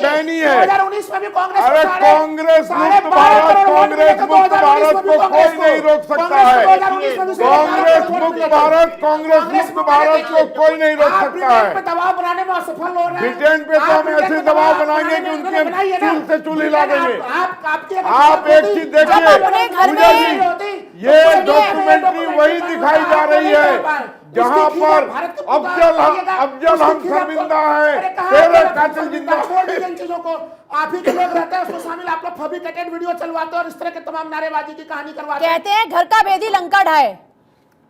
[SPEAKER 6] बैन ही है।
[SPEAKER 3] 2019 में भी कांग्रेस,
[SPEAKER 6] अरे कांग्रेस मुक्त भारत, कांग्रेस मुक्त भारत को कोई नहीं रोक सकता है। कांग्रेस मुक्त भारत, कांग्रेस मुक्त भारत को कोई नहीं रोक सकता है।
[SPEAKER 3] दबाव बनाने में असफल हो रहे हैं।
[SPEAKER 6] ब्रिटेन पे तो हम ऐसे दबाव बनाएंगे कि उनके चूल से चूल हिला देंगे। आप एक चीज देखिए, ये डॉक्यूमेंट्री वही दिखाई जा रही है जहां पर अफजल हम शर्मिंदा है, तेरे कातिल जिंदा।
[SPEAKER 3] चीजों को आप ही के लोग रहते हैं उसमें शामिल, आप लोग फैब्रिकेटेड वीडियो चलवाते और इस तरह के तमाम नारेबाजी की कहानी करवाते।
[SPEAKER 1] कहते हैं घर का भेदी लंका ढाए,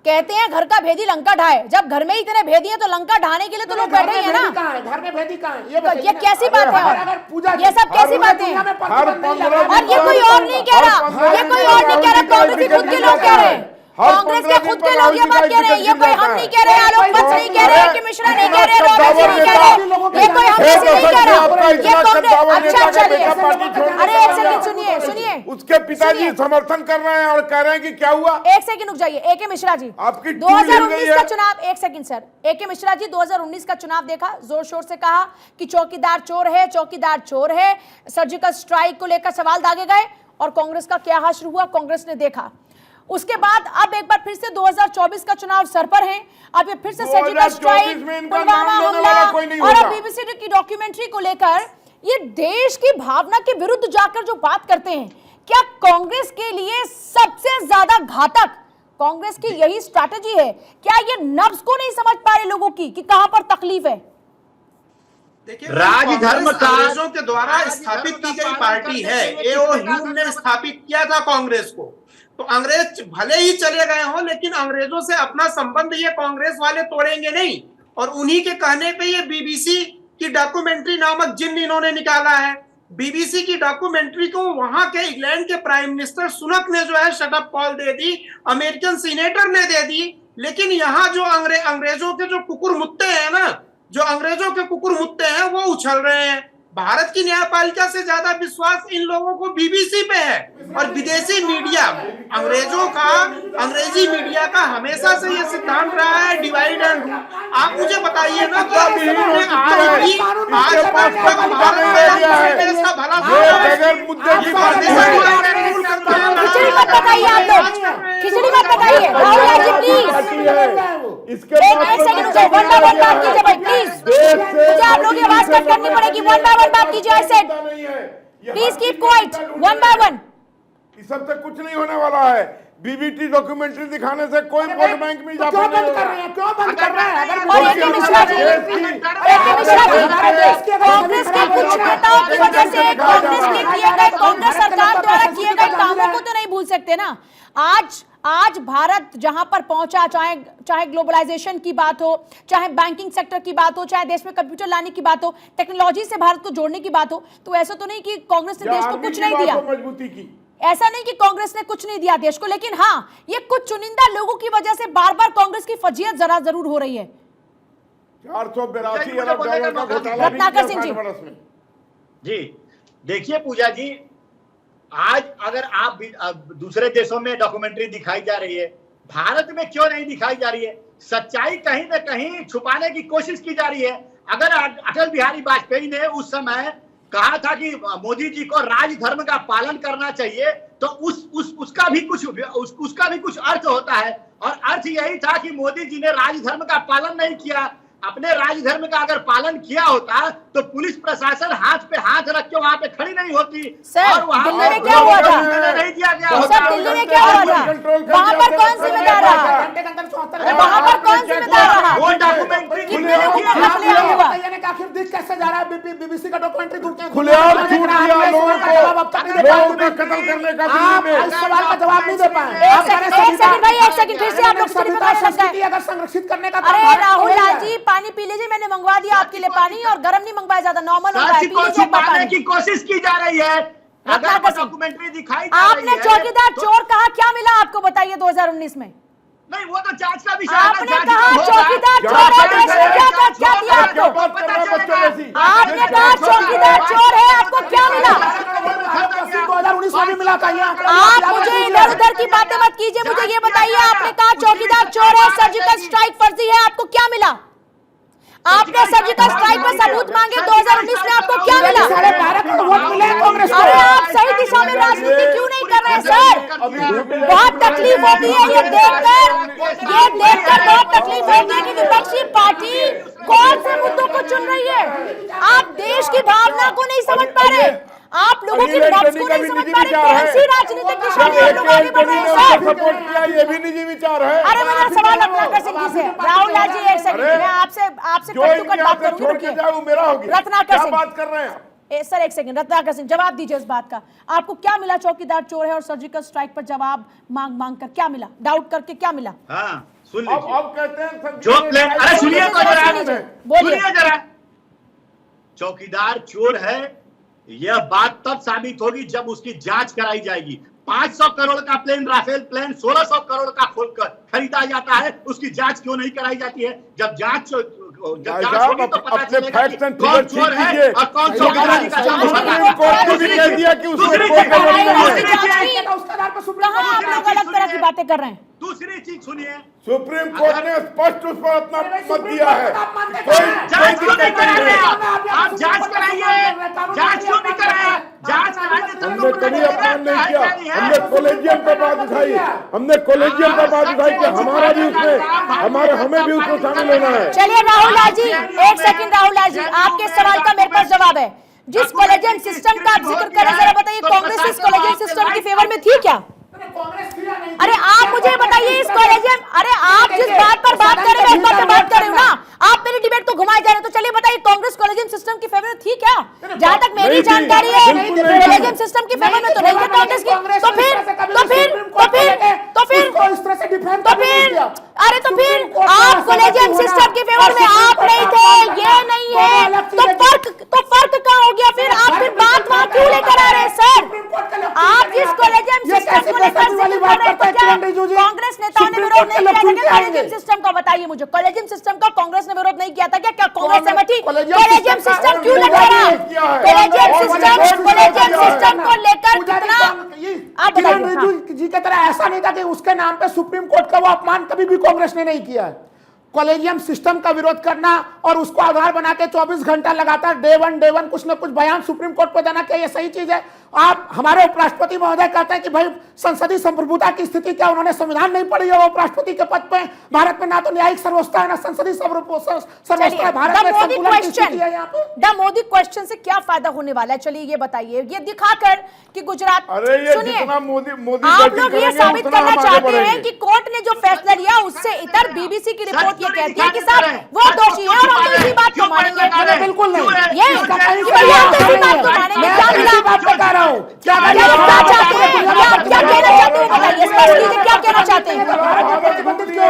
[SPEAKER 1] कहते हैं घर का भेदी लंका ढाए। जब घर में ही इतने भेदी हैं तो लंका ढाने के लिए तो लोग बैठे ही है ना।
[SPEAKER 3] घर में भेदी कहाँ है?
[SPEAKER 1] ये कैसी बात है?
[SPEAKER 3] अगर पूजा
[SPEAKER 1] ये सब कैसी बातें हैं? और ये कोई और नहीं कह रहा, ये कोई और नहीं कह रहा, कांग्रेस के खुद के लोग कह रहे हैं। कांग्रेस के खुद के लोग ये बात कह रहे हैं, ये कोई हम नहीं कह रहे, आलोक वत्स नहीं कह रहे, कि मिश्रा नहीं कह रहे, रॉबिन जी नहीं कह रहे, ये कोई हम जैसे नहीं कह रहा। ये कांग्रेस, अच्छा चलिए, अरे एक सेकंड सुनिए, सुनिए।
[SPEAKER 6] उसके पिताजी समर्थन कर रहे हैं और कह रहे हैं कि क्या हुआ।
[SPEAKER 1] एक सेकंड रुक जाइए। ए के मिश्रा जी,
[SPEAKER 6] आपकी
[SPEAKER 1] 2019 का चुनाव, एक सेकंड सर, ए के मिश्रा जी 2019 का चुनाव देखा, जोर शोर से कहा कि चौकीदार चोर है, चौकीदार चोर है, सर्जिकल स्ट्राइक को लेकर सवाल दागे गए और कांग्रेस का क्या हाल हुआ कांग्रेस ने देखा। उसके बाद अब एक बार फिर से 2024 का चुनाव सर पर है, अब ये फिर से सर्जिकल स्ट्राइक, पुलवामा हमला और अब बीबीसी की डॉक्यूमेंट्री को लेकर ये देश की भावना के विरुद्ध जाकर जो बात करते हैं, क्या कांग्रेस के लिए सबसे ज्यादा घातक कांग्रेस की यही स्ट्रैटेजी है? क्या ये नब्ज को नहीं समझ पा रहे लोगों की कि कहां पर तकलीफ है?
[SPEAKER 5] देखिए, राजधर्म अंग्रेजों के द्वारा स्थापित की गई पार्टी है। ए.ओ. ह्यूम ने स्थापित किया था कांग्रेस को। तो अंग्रेज भले ही चले गए हों, लेकिन अंग्रेजों से अपना संबंध ये कांग्रेस वाले तोड़ेंगे नहीं। और उन्हीं के कहने पे ये बीबीसी की डॉक्यूमेंट्री नामक जिन्न इन्होंने निकाला है। बीबीसी की डॉक्यूमेंट्री को वहां के इंग्लैंड के प्राइम मिनिस्टर सुनक ने जो है शट अप कॉल दे दी, अमेरिकन सीनेटर ने दे दी, लेकिन यहाँ जो अंग्रेजों के जो कुकुर मुत्ते हैं ना, जो अंग्रेजों के कुकुर मुत्ते हैं वो उछल रहे हैं। भारत की न्यायपालिका से ज्यादा विश्वास इन लोगों को बीबीसी पे है। और विदेशी मीडिया, अंग्रेजी मीडिया का हमेशा से ये सिद्धांत रहा है डिवाइड एंड रूल। आप मुझे बताइए ना कि
[SPEAKER 1] खिचड़ी मत बताइए आप लोग, खिचड़ी मत बताइए। राहुल गांधी प्लीज एक सेकंड मुझे वन बाय वन बात कीजिए भाई प्लीज। मुझे आप लोग की आवाज कट करनी पड़ेगी। वन बाय वन बात कीजिए। I said please keep quiet, one by one.
[SPEAKER 6] इस सबसे कुछ नहीं होने वाला है। बीबीटी डॉक्यूमेंट्री दिखाने से कोई वोट बैंक में इजाफा नहीं होगा।
[SPEAKER 3] क्यों बंद कर रहे हैं?
[SPEAKER 1] और एके मिश्रा जी, कांग्रेस के कुछ नेताओं की वजह से कांग्रेस के किए गए, कांग्रेस सरकार द्वारा किए गए कामों को तो नहीं भूल सकते ना। आज भारत जहां पर पहुंचा, चाहे ग्लोबलाइजेशन की बात हो, चाहे बैंकिंग सेक्टर की बात हो, चाहे देश में कंप्यूटर लाने की बात हो, टेक्नोलॉजी से भारत को जोड़ने की बात हो, तो ऐसा तो नहीं कि कांग्रेस ने देश को कुछ नहीं दिया।
[SPEAKER 6] मजबूती की
[SPEAKER 1] ऐसा नहीं कि कांग्रेस ने कुछ नहीं दिया देश को, लेकिन हाँ, ये कुछ चुनिंदा लोगों की वजह से बार बार कांग्रेस की फजीयत जरूर हो रही है।
[SPEAKER 6] 482 अरब डॉलर का घोटाला
[SPEAKER 1] रत्नाकर सिंह
[SPEAKER 4] जी। देखिए पूजा जी, आज अगर आप दूसरे देशों में डॉक्यूमेंट्री दिखाई जा रही है, भारत में क्यों नहीं दिखाई जा रही है? सच्चाई कहीं ना कहीं छुपाने की कोशिश की जा रही है। अगर अटल बिहारी वाजपेयी ने उस समय कहा था कि मोदी जी को राजधर्म का पालन करना चाहिए, तो उसका भी कुछ अर्थ होता है। और अर्थ यही था कि मोदी जी ने राजधर्म का पालन नहीं किया। अपने राजधर्म का अगर पालन किया होता तो पुलिस प्रशासन हाथ पे हाथ रख के वहां पे खड़ी नहीं होती।
[SPEAKER 1] सर, दिल्ली में क्या हुआ था?
[SPEAKER 4] नहीं दिया गया
[SPEAKER 1] सर, दिल्ली में क्या हुआ था? वहां पर कौन जिम्मेदार रहा? वहां पर कौन जिम्मेदार रहा?
[SPEAKER 4] वो डॉक्यूमेंट्री
[SPEAKER 3] आखिर दिख कैसे जा रहा है? बीबीसी का डॉक्यूमेंट्री
[SPEAKER 6] खुलेआम छूट दिया लोगों को कत्ल करने का।
[SPEAKER 3] आप इस सवाल का जवाब नहीं दे पाए।
[SPEAKER 1] एक सेकंड भाई, एक सेकंड, फिर से आप लोग
[SPEAKER 3] अगर संरक्षित करने का।
[SPEAKER 1] अरे राहुल गांधी, पानी पी लीजिए, मैंने मंगवा दिया आपके लिए पानी, और गर्म नहीं मंगवाया, ज्यादा नॉर्मल मंगवाया। पी लीजिए पानी
[SPEAKER 4] की कोशिश की जा रही है। अगर डॉक्यूमेंट्री दिखाई जा रही है,
[SPEAKER 1] आपने चौकीदार चोर कहा, क्या मिला आपको बताइए 2019 में?
[SPEAKER 4] नहीं, वो तो जांच का विषय है।
[SPEAKER 1] आपने कहा चौकीदार चोर है, देश में क्या दिया आपको? आपने कहा चौकीदार चोर है, आपको क्या मिला?
[SPEAKER 3] 2019 में भी मिला था।
[SPEAKER 1] आप मुझे इधर उधर की बातें मत कीजिए, मुझे ये बताइए, आपने कहा चौकीदार चोर है, सर्जिकल स्ट्राइक फर्जी है, आपको क्या मिला? आपने सर्जिकल स्ट्राइक पर सबूत मांगे 2019 में, आपको क्या मिला? अरे आप सही दिशा में राजनीति क्यों नहीं कर रहे सर? बहुत तकलीफ होती है ये देखकर बहुत तकलीफ होती है कि विपक्षी पार्टी कौन से मुद्दों को चुन रही है। आप देश की भावना को नहीं समझ पा रहे, आप लोगों की नब्ज को नहीं समझ पा रहे। कौन सी राजनीतिक दिशा में आप लोग आगे बढ़ रहे हैं सर?
[SPEAKER 6] सपोर्ट किया, ये भी निजी विचार है।
[SPEAKER 1] अरे मेरा सवाल रत्नाकर सिंह जी से। राहुल गांधी, एक सेकंड, मैं आपसे कट टू कट बात करूंगी।
[SPEAKER 6] रत्नाकर सिंह बात कर रहे हैं
[SPEAKER 1] सर, एक सेकंड, रत्नाकर सिंह जवाब दीजिए इस बात का। आपको क्या मिला? चौकीदार चोर है और सर्जिकल स्ट्राइक पर जवाब मांग कर क्या मिला? डाउट करके क्या मिला?
[SPEAKER 4] हाँ, सुन लीजिए।
[SPEAKER 6] अब कहते हैं
[SPEAKER 4] जो प्लेन, अरे सुनिए तो जरा, चौकीदार चोर है, यह बात तब साबित होगी जब उसकी जांच कराई जाएगी। 500 करोड़ का प्लेन, राफेल प्लेन 1600 करोड़ का खरीदा जाता है, उसकी जांच क्यों नहीं कराई जाती है? जब जांच होगी तो पता चलेगा कि कौन चोर है और कौन चौकीदारी का काम कर रहा है।
[SPEAKER 6] कोर्ट ने भी कह दिया कि उसमें कोई गड़बड़ी नहीं है।
[SPEAKER 1] कहां आप लोग अलग तरह की बातें कर रहे हैं?
[SPEAKER 4] दूसरी चीज सुनिए,
[SPEAKER 6] सुप्रीम कोर्ट ने स्पष्ट उस पर अपना मत दिया है।
[SPEAKER 4] जांच क्यों नहीं कराए? आप जांच कराइए, जांच क्यों नहीं कराए? जांच कराइए।
[SPEAKER 6] हमने कभी अपमान नहीं किया, हमने कॉलेजियम पर बात उठाई, कि हमारा भी उसमें, हमें भी उसमें शामिल होना है।
[SPEAKER 1] चलिए राहुल जी, एक सेकंड, राहुल जी, आपके सवाल का मेरे पास जवाब है। जिस कॉलेजियम सिस्टम का आप जिक्र करें, जरा बताइए, कांग्रेस इस कॉलेजियम सिस्टम की फेवर में थी क्या? अरे आप मुझे बताइए, इस कॉलेजियम, अरे आप जिस बात पर बात कर रहे हैं, मैं इस बात पर बात कर रही हूँ ना। आप मेरी डिबेट को घुमाए जा रहे हैं, तो चलिए बताइए, कांग्रेस कॉलेजियम सिस्टम की फेवर में थी क्या? जहां तक मेरी जानकारी है, कॉलेजियम सिस्टम की फेवर में तो नहीं है कांग्रेस की। तो फिर आप कॉलेजियम सिस्टम की फेवर में आप नहीं थे, ये नहीं है, तो फर्क कहाँ हो गया? फिर आप बात वहां
[SPEAKER 3] जाएंगे।
[SPEAKER 1] सिस्टम का बताइए मुझे, कॉलेजियम सिस्टम का कांग्रेस ने विरोध नहीं किया था क्या? क्या कांग्रेस
[SPEAKER 3] कॉलेजियम
[SPEAKER 1] सहमति?
[SPEAKER 3] सिस्टम
[SPEAKER 1] कॉलेजियम
[SPEAKER 3] का
[SPEAKER 1] सिस्टम क्यों
[SPEAKER 3] विरोध
[SPEAKER 1] लगा रहा?
[SPEAKER 6] किया है।
[SPEAKER 1] कॉलेजियम सिस्टम को लेकर कितना आप
[SPEAKER 3] किरण
[SPEAKER 1] बताइए।
[SPEAKER 3] रिजिजू जी की तरह ऐसा नहीं था कि उसके नाम पे सुप्रीम कोर्ट का वो अपमान कभी भी कांग्रेस ने नहीं किया है। कॉलेजियम सिस्टम का विरोध करना और उसको आधार बना के 24 घंटा लगातार डे वन कुछ न कुछ बयान सुप्रीम कोर्ट को देना, क्या ये सही चीज है? आप हमारे उपराष्ट्रपति महोदय कहते हैं कि भाई संसदीय संप्रभुता की स्थिति क्या, उन्होंने संविधान नहीं पढ़ी है, वो उपराष्ट्रपति के पद पे। भारत में ना तो न्यायिक सर्वोच्चता है ना संसदीय सर्वोच्चता है। भारत में संतुलन की स्थिति है यहाँ पे।
[SPEAKER 1] द मोदी क्वेश्चन से क्या फायदा होने वाला है? चलिए ये बताइए, ये दिखाकर कि गुजरात,
[SPEAKER 6] अरे ये
[SPEAKER 1] सुनिए,
[SPEAKER 6] जितना मोदी
[SPEAKER 1] आप
[SPEAKER 6] बैटिंग
[SPEAKER 1] लोग ये
[SPEAKER 6] करेंगे,
[SPEAKER 1] साबित
[SPEAKER 6] उतना
[SPEAKER 1] करना
[SPEAKER 6] हम आगे
[SPEAKER 1] चाहते हैं
[SPEAKER 6] बढ़ेंगे।
[SPEAKER 1] कि कोर्ट ने जो फैसला लिया उससे इतर बीबीसी की रिपोर्ट ये कहती है कि साहब वो दोषी है और हम तो इसी बात को मानेंगे।
[SPEAKER 3] बिल्कुल नहीं,
[SPEAKER 1] ये
[SPEAKER 3] इसका कहीं
[SPEAKER 1] तो ये तो इसी बात को मानेंगे।
[SPEAKER 3] मैं
[SPEAKER 1] क्या
[SPEAKER 3] इसी
[SPEAKER 1] मिला?
[SPEAKER 3] बात बता रहा हूँ।
[SPEAKER 1] क्या कहना चाहते हैं? क्या कहना चाहते हैं बताइए, स्पष्ट कीजिए क्या कहना चाहते हैं?
[SPEAKER 3] प्रतिबंधित क्यों?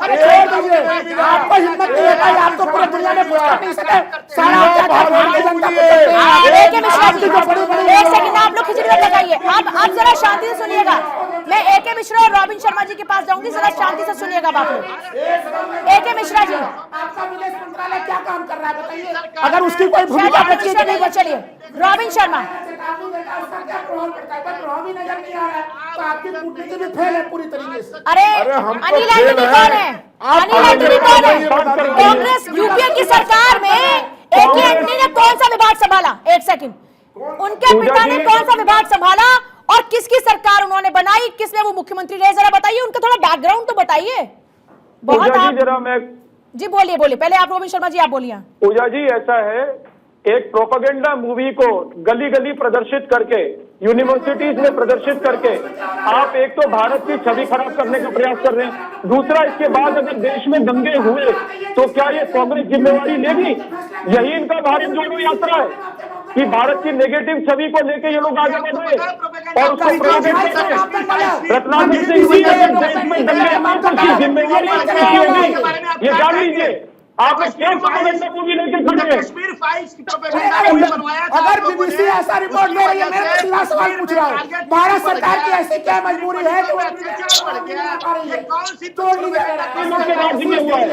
[SPEAKER 3] अरे छोड़ दीजिए, आपको हिम्मत नहीं है भाई, आप तो पूरी दुनिया में कुछ कर नहीं सके। सारा भारतीय जनता को करते हैं।
[SPEAKER 1] AK मिश्रा जी, एक सेकंड, आप लोग खिचड़ी मत लगाइए। आप जरा शांति से सुनिएगा। मैं AK मिश्रा और रॉबिन शर्मा जी के पास जाऊंगी, जरा शांति से सुनिएगा बाप लोग। AK मिश्रा जी,
[SPEAKER 3] आपका विदेश मंत्रालय क्या काम कर रहा है बताइए? अगर उसकी कोई भूमिका बची है नहीं बची।
[SPEAKER 1] चलिए रॉबिन शर्मा,
[SPEAKER 3] उसका क्या प्रभाव पड़ता है? कोई प्रभाव ही नजर नहीं आ रहा है, तो आपकी कूटनीति भी फेल है पूरी तरीके से।
[SPEAKER 1] अरे
[SPEAKER 6] हम तो
[SPEAKER 1] अनिल
[SPEAKER 6] फेल
[SPEAKER 1] एंटनी
[SPEAKER 6] हैं।
[SPEAKER 1] कौन है?
[SPEAKER 6] आप
[SPEAKER 1] अनिल एंटनी कौन है?
[SPEAKER 6] बताइए।
[SPEAKER 1] कांग्रेस यूपीए की सरकार में AK एंटनी ने कौन सा विभाग संभाला? एक सेकंड, उनके पिता ने कौन सा विभाग संभाला और किसकी सरकार उन्होंने बनाई, किसमें वो मुख्यमंत्री रहे? जरा बताइए, उनका थोड़ा बैकग्राउंड तो बताइए। बहुत
[SPEAKER 8] पूजा
[SPEAKER 1] आप
[SPEAKER 8] जी जरा मैं
[SPEAKER 1] जी बोलिए बोलिए, पहले आप रॉबिन शर्मा जी आप बोलिए।
[SPEAKER 8] पूजा जी ऐसा है, एक प्रोपेगेंडा मूवी को गली गली प्रदर्शित करके, यूनिवर्सिटीज में प्रदर्शित करके आप एक तो भारत की छवि खराब करने का प्रयास कर रहे हैं, दूसरा इसके बाद अगर देश में दंगे हुए तो क्या ये कांग्रेस जिम्मेवारी लेगी? यही इनका भारत जोड़ो यात्रा है कि भारत की नेगेटिव छवि को लेके ये लोग आगे बढ़ रहे हैं और उसको प्रोपेगेंडा करके रत्नाकर सिंह जी अगर देश में दंगे हुए तो उसकी जिम्मेवारी किसकी होगी? ये जान लीजिए। आप एक प्रोपेगेंडा मूवी लेके खड़े हैं।
[SPEAKER 4] कश्मीर फाइल्स की प्रोपेगेंडा मूवी बनवाया था
[SPEAKER 3] अगर
[SPEAKER 4] आप लोगों
[SPEAKER 3] बीबीसी
[SPEAKER 4] ने।
[SPEAKER 3] ऐसा रिपोर्ट दे रही है, मैं तो सीधा सवाल पूछ रहा हूँ, भारत सरकार की ऐसी क्या मजबूरी है कि वो
[SPEAKER 4] ये कौन सी
[SPEAKER 3] तोड़ लीजिए?
[SPEAKER 8] के राज्य में हुआ है,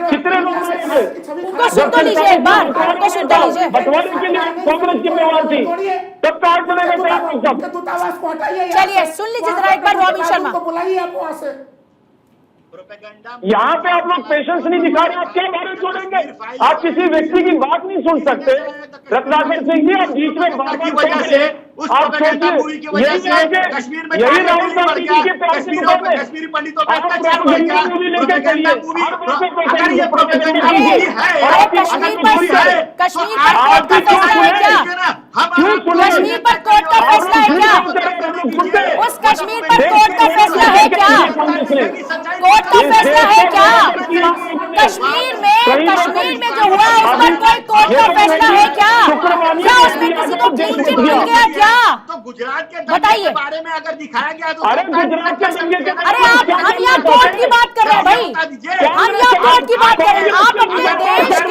[SPEAKER 8] कितने लोग मरेंगे?
[SPEAKER 1] उनको सुन तो लीजिए एक बार, उनको सुन तो लीजिए।
[SPEAKER 8] बंटवारे के लिए कांग्रेस जिम्मेवार थी, तब कहा चलेगा सब।
[SPEAKER 3] दूतावास को हटाइए।
[SPEAKER 1] चलिए, सुन लीजिए जरा एक बार रॉबिन शर्मा।
[SPEAKER 3] को बुलाइए आप वहाँ से।
[SPEAKER 4] प्रोपेगेंडा
[SPEAKER 8] यहाँ पे आप लोग पेशेंस नहीं दिखा रहे, आप क्या भारत छोड़ेंगे? आप किसी व्यक्ति की बात नहीं सुन सकते। रत्नाकर सिंह जी आप बीच में बार
[SPEAKER 4] की
[SPEAKER 8] बार
[SPEAKER 4] वजह से उस
[SPEAKER 8] आप
[SPEAKER 4] प्रोपेगेंडा मूवी की वजह से कश्मीर में
[SPEAKER 8] यही राहुल गांधी जी के
[SPEAKER 4] कश्मीरों में कश्मीरी पंडितों में अत्याचार बढ़ गया।
[SPEAKER 8] मूवी लेके चलिए,
[SPEAKER 4] प्रोपेगेंडा मूवी
[SPEAKER 8] हर बात पे
[SPEAKER 4] अगर ये प्रोपेगेंडा
[SPEAKER 1] अरे,
[SPEAKER 4] मूवी है,
[SPEAKER 1] अरे कश्मीर पर कश्मीर पर कोर्ट का फैसला है क्या? कश्मीर पर कोर्ट का फैसला है क्या? उस कश्मीर पर कोर्ट का फैसला है क्या? कोर्ट का फैसला है क्या? कश्मीर में जो हुआ उस पर कोई कोर्ट का फैसला है क्या? क्या उसमें किसी को क्लीन चिट मिल गया क्या?
[SPEAKER 4] तो गुजरात के दंगे
[SPEAKER 1] बताइए।
[SPEAKER 4] के बारे में अगर दिखाया गया तो
[SPEAKER 8] अरे गुजरात के दंगे के
[SPEAKER 1] अरे आप, हम यहाँ कोर्ट की बात कर रहे हैं भाई, हम यहाँ कोर्ट की बात कर रहे हैं। आप अपने देश के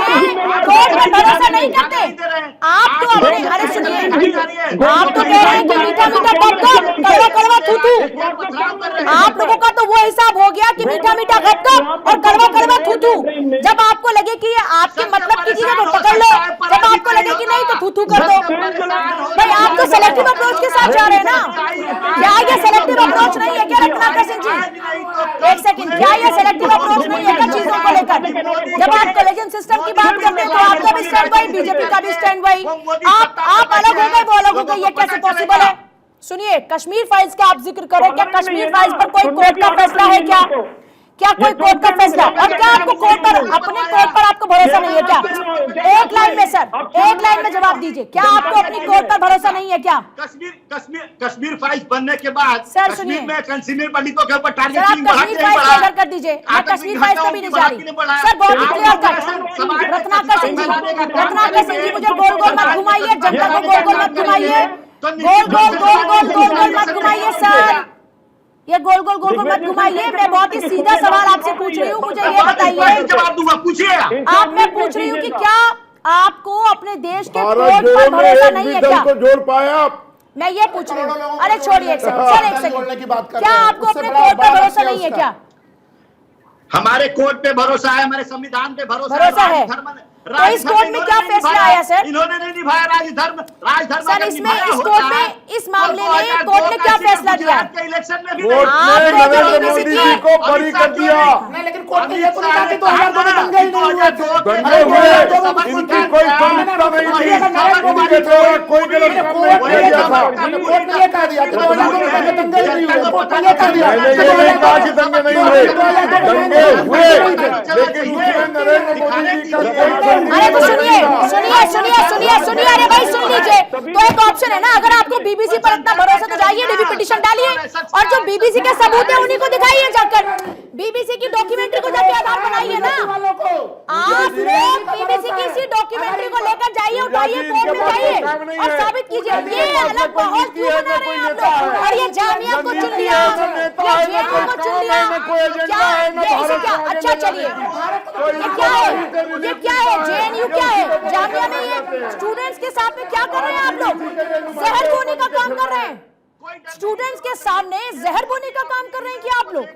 [SPEAKER 1] कोर्ट पर भरोसा नहीं करते। आप तो अपने, अरे सुनिए, आप तो कह रहे हैं कि मीठा मीठा गप गप, कड़वा कड़वा थू थू। आप लोगों का तो वो हिसाब हो गया कि मीठा मीठा गप गप और कड़वा कड़वा थू थू। जब आपको लगे कि ये आपके मतलब की चीजें तो पकड़ लो, जब आपको लगे कि नहीं तो थू थू कर दो। भाई आप तो सेलेक्टिव अप्रोच के साथ जा रहे हैं ना? क्या ये सेलेक्टिव अप्रोच नहीं है क्या रत्नाकर सिंह जी? एक सेकंड, क्या ये सेलेक्टिव अप्रोच नहीं है क्या चीजों को लेकर? जब आप कॉलेजियम सिस्टम की बात करते हैं तो आपका भी स्टैंड वही, बीजेपी का भी स्टैंड वही। आप अलग हो गए, वो अलग हो गए, ये कैसे पॉसिबल है? सुनिए, कश्मीर फाइल्स का आप जिक्र करें, क्या कश्मीर फाइल्स पर कोई कोर्ट का फैसला है क्या? क्या कोई कोर्ट का फैसला? और क्या आपको कोर्ट पर, अपने कोर्ट पर आपको भरोसा नहीं है क्या? एक लाइन में सर, एक लाइन में जवाब दीजिए, क्या आपको अपनी कोर्ट पर भरोसा नहीं है क्या?
[SPEAKER 4] कश्मीर फाइल्स बनने के बाद
[SPEAKER 1] सर सुनिए,
[SPEAKER 4] कश्मीर में कश्मीर पंडितों के ऊपर
[SPEAKER 1] सर आप
[SPEAKER 4] टारगेटिंग
[SPEAKER 1] कश्मीर फाइल्स को अलग कर दीजिए, मैं कश्मीर फाइल्स कभी नहीं जा रही। सर बहुत ही क्लियर कट, रत्नाकर सिंह जी मुझे गोल गोल मत घुमाइए, जनता को गोल गोल मत घुमाइए, गोल गोल गोल गोल गोल गोल मत घुमाइए सर, ये गोल गोल गोल गोल मत घुमाइए। मैं बहुत ही सीधा सवाल आपसे पूछ रही हूँ, मुझे ये बताइए,
[SPEAKER 4] जवाब दूंगा, पूछिए।
[SPEAKER 1] आप मैं पूछ रही हूँ कि क्या आपको अपने देश के
[SPEAKER 6] भारत
[SPEAKER 1] कोर्ट पर
[SPEAKER 6] जोड़ो में
[SPEAKER 1] भरोसा
[SPEAKER 6] एक
[SPEAKER 1] नहीं
[SPEAKER 6] भी
[SPEAKER 1] है
[SPEAKER 6] दल
[SPEAKER 1] क्या?
[SPEAKER 6] को जोड़ पाया आप?
[SPEAKER 1] मैं ये पूछ रही हूँ। अरे छोड़िए एक सेकंड, सर एक
[SPEAKER 3] बोलने की
[SPEAKER 1] सेकंड,
[SPEAKER 3] बात कर
[SPEAKER 1] क्या
[SPEAKER 3] रहे हैं,
[SPEAKER 1] आपको
[SPEAKER 3] उससे
[SPEAKER 1] अपने
[SPEAKER 3] बड़ा
[SPEAKER 1] कोर्ट पर
[SPEAKER 3] बात
[SPEAKER 1] भरोसा
[SPEAKER 3] क्या
[SPEAKER 1] नहीं है
[SPEAKER 3] उसका?
[SPEAKER 1] क्या?
[SPEAKER 4] हमारे कोर्ट पे भरोसा है, हमारे संविधान पे भरोसा
[SPEAKER 1] है। तो इस कोर्ट में क्या फैसला आया सर?
[SPEAKER 4] इन्होंने नहीं निभाया राजधर्म।
[SPEAKER 1] सर इसमें इस कोर्ट में इस मामले में कोर्ट ने क्या फैसला दिया?
[SPEAKER 4] इलेक्शन में भी
[SPEAKER 6] कोर्ट ने नरेंद्र मोदी जी को बरी कर दिया।
[SPEAKER 3] नहीं, लेकिन कोर्ट ने ये तो नहीं कहा कि 2002 में दंगे ही नहीं हुए थे।
[SPEAKER 6] दंगे हुए, इनकी कोई संलिप्तता नहीं थी, इनके द्वारा कोई गलत काम नहीं किया गया था।
[SPEAKER 3] कोर्ट ने ये कह दिया कि 2002 में दंगे ही नहीं हुए। कोर्ट ने ये कह दिया
[SPEAKER 6] मैंने ये नहीं कहा कि दंगे नहीं हुए, दंगे हुए, लेकिन उसमें नरेंद्र मोदी जी का
[SPEAKER 1] अरे तो सुनिए सुनिए सुनिए सुनिए सुनिए, अरे भाई सुन लीजिए। तो एक ऑप्शन है ना, अगर आपको बीबीसी पर इतना भरोसा तो जाइए डीवी पिटीशन डालिए और जो बीबीसी के सबूत है उन्हीं को दिखाइए जाकर। बीबीसी की डॉक्यूमेंट्री को जाके आधार बनाइए ना। आप लोग बीबीसी की इसी डॉक्यूमेंट्री को लेकर जाइए, उठाइए, कोर्ट में जाइए और साबित कीजिए। ये अलग माहौल क्यों बना रहे हैं आप लोग? और ये जामिया को चुन लिया, ये जेएनयू को चुन लिया, क्या ये इसे क्या? अच्छा चलिए, ये क्या है? ये क्या है? जेएनयू क्या है? जामिया में ये स्टूडेंट्स के साथ में क्या कर रहे हैं आप लोग? जहर बोने का काम कर रहे हैं। स्टूडेंट्स के सामने जहर बोने का काम कर रहे हैं क्या आप लोग?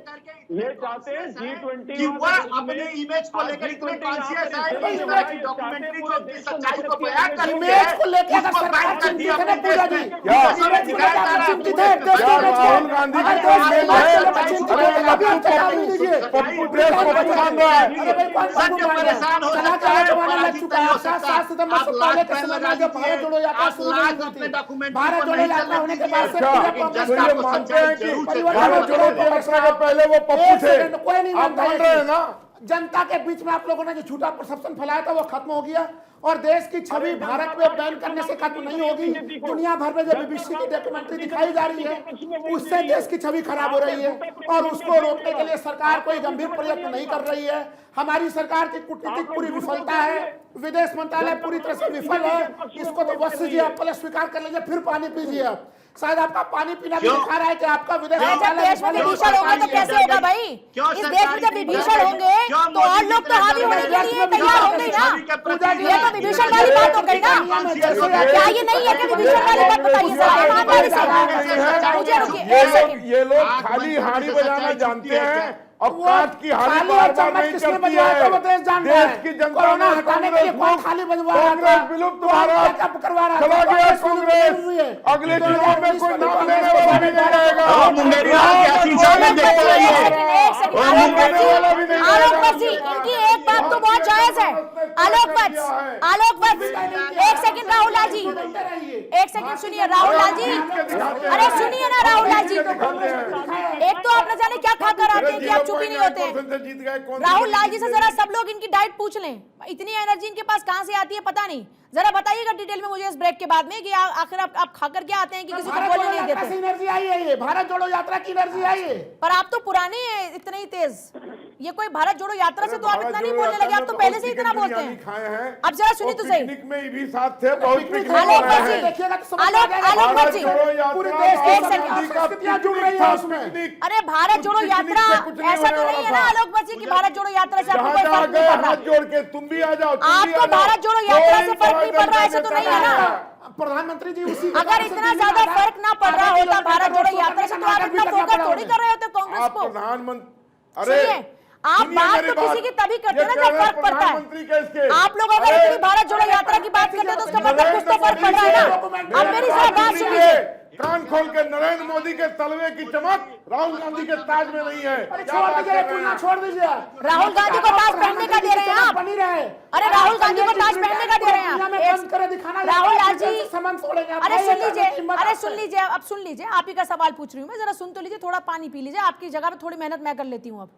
[SPEAKER 8] ये चाहते हैं G20
[SPEAKER 4] कि वह अपने इमेज को लेकर इतने कॉन्शियस है कि इस तरह की डॉक्यूमेंट्री जो अपनी सच्चाई को बयान करती है,
[SPEAKER 3] इमेज को लेकर अगर
[SPEAKER 4] उसको
[SPEAKER 3] सरकार
[SPEAKER 4] बैन कर दिया
[SPEAKER 3] चिंतित है
[SPEAKER 4] अपने
[SPEAKER 3] पूजा
[SPEAKER 4] देश
[SPEAKER 3] जी,
[SPEAKER 4] में।
[SPEAKER 3] क्या इमेज को लेकर आप चिंतित है?
[SPEAKER 6] क्या राहुल गांधी की कोई मेल है? पप्पू देश पप्पू मान रहा है।
[SPEAKER 4] सत्य परेशान हो सकता है, पराजित नहीं हो सकता। आप लाख पैन लगा दीजिए, आप लाख अपने डॉक्यूमेंट्री को नहीं चलने दीजिए, जस्ट आपको सच्चाई जरूर चेक
[SPEAKER 6] भारत जोड़ो यात्रा के पहले वो पप्पू थे,
[SPEAKER 3] कोई नहीं
[SPEAKER 6] आप मान रहे हैं ना?
[SPEAKER 3] जनता के बीच में आप लोगों ने जो झूठा परसेप्शन फैलाया था वो खत्म हो गया और देश की छवि भारत में बैन करने से खत्म नहीं होगी। दुनिया भर में जो बीबीसी की डॉक्यूमेंट्री दिखाई जा रही है उससे देश की छवि खराब हो रही है और उसको रोकने के लिए सरकार कोई गंभीर प्रयत्न नहीं कर रही है। हमारी सरकार की कूटनीतिक पूरी विफलता है, विदेश मंत्रालय पूरी तरह से विफल है। इसको तो बस कीजिए, आप पहले स्वीकार कर लीजिए, फिर पानी पीजिए। आप शायद आपका पानी पीना भी दिखा रहा है कि आपका विदेश
[SPEAKER 1] जब देश में विभीषण होंगे तो कैसे होगा भाई? इस देश में जब विभीषण होंगे तो और लोग तो हावी होने के लिए तैयार होंगे ना। ये तो विभीषण वाली बात हो गई ना। क्या ये नहीं है कि विभीषण वाली बात बताइए सर ईमानदारी से? मुझे रुकिए एक सेकंड।
[SPEAKER 6] ये लोग खाली हाड़ी बजाना जानते हैं और कांच की हाड़ी बार बार नहीं चलती है। देश की जनता ने कांग्रेस विलुप्त भारत चला गया, कांग्रेस अगले चुनाव में कोई नाम लेने वाला भी नहीं रहेगा।
[SPEAKER 4] मुंगेरी लाल की हसीन सामने देखते रहिए।
[SPEAKER 1] आलोक वत्स जी, इनकी एक बात तो बहुत जायज है। आलोक वत्स एक सेकंड, राहुल लाल जी एक सेकंड सुनिए। राहुल लाल जी, अरे सुनिए ना राहुल लाल जी, एक तो आप न जाने क्या खाकर आते हैं कि आप चुप ही नहीं होते। राहुल लाल जी से जरा सब लोग इनकी डाइट पूछ लें, इतनी एनर्जी इनके पास कहां से आती है पता नहीं। जरा बताइएगा डिटेल में मुझे इस ब्रेक के बाद में कि आखिर आप खाकर क्या आते हैं कि किसी को बोलने नहीं देते।
[SPEAKER 3] एनर्जी आई है, ये भारत जोड़ो यात्रा की एनर्जी आई है।
[SPEAKER 1] पर आप तो पुराने हैं इतने ही तेज। ये कोई भारत जोड़ो यात्रा से तो आप इतना नहीं बोलने लगे, आप तो पहले से इतना बोलते हैं। अब जरा सुनिए तो सही।
[SPEAKER 6] पिकनिक में भी साथ थे, बहुत पिकनिक
[SPEAKER 1] आलोक
[SPEAKER 6] में
[SPEAKER 1] वत्स
[SPEAKER 6] हैं।
[SPEAKER 1] जी, आलोक वत्स जी,
[SPEAKER 3] पूरे देश
[SPEAKER 1] एक
[SPEAKER 3] की
[SPEAKER 1] सेकंड।
[SPEAKER 3] संस्कृतियां जुड़ रही है उसमें।
[SPEAKER 1] अरे भारत जोड़ो यात्रा ऐसा तो नहीं है ना आलोक वत्स जी कि भारत जोड़ो यात्रा से आपको कोई
[SPEAKER 6] जहाँ
[SPEAKER 1] फर्क नहीं पड़ रहा।
[SPEAKER 6] हाथ जोड़ के तुम भी आ जाओ,
[SPEAKER 1] आपको भारत जोड़ो यात्रा से फर्क नहीं पड़ रहा, ऐसा तो नहीं है ना।
[SPEAKER 3] प्रधानमंत्री जी उसी
[SPEAKER 1] अगर इतना ज्यादा फर्क ना पड़ रहा होता भारत जोड़ो यात्रा से तो आप इतना फोकस थोड़ी कर रहे होते कांग्रेस
[SPEAKER 6] आप
[SPEAKER 1] को।
[SPEAKER 6] प्रधानमंत्री,
[SPEAKER 1] सुनिए, आप बात तो किसी की तभी करते हैं ना जब फर्क पड़ता है। आप लोग अगर इतनी भारत जोड़ो यात्रा की बात करते हैं तो उसका मतलब कुछ तो फर्क पड़ रहा है ना। अब मेरी सारी बात सुन लीजिए।
[SPEAKER 6] कान खोल के, नरेंद्र मोदी के तलवे की चमक राहुल गांधी के ताज में नहीं है।
[SPEAKER 3] छोड़ दीजिए।
[SPEAKER 1] राहुल गांधी को ताज पहनने का दे रहे हैं आप। अरे राहुल गांधी को ताज पहनने का दे रहे हैं आप। राहुल लाल जी, अरे सुन लीजिए, अब सुन लीजिए, आप ही का सवाल पूछ रही हूँ मैं, जरा सुन तो लीजिए, थोड़ा पानी पी लीजिए। आपकी जगह पे थोड़ी मेहनत मैं कर लेती हूँ। अब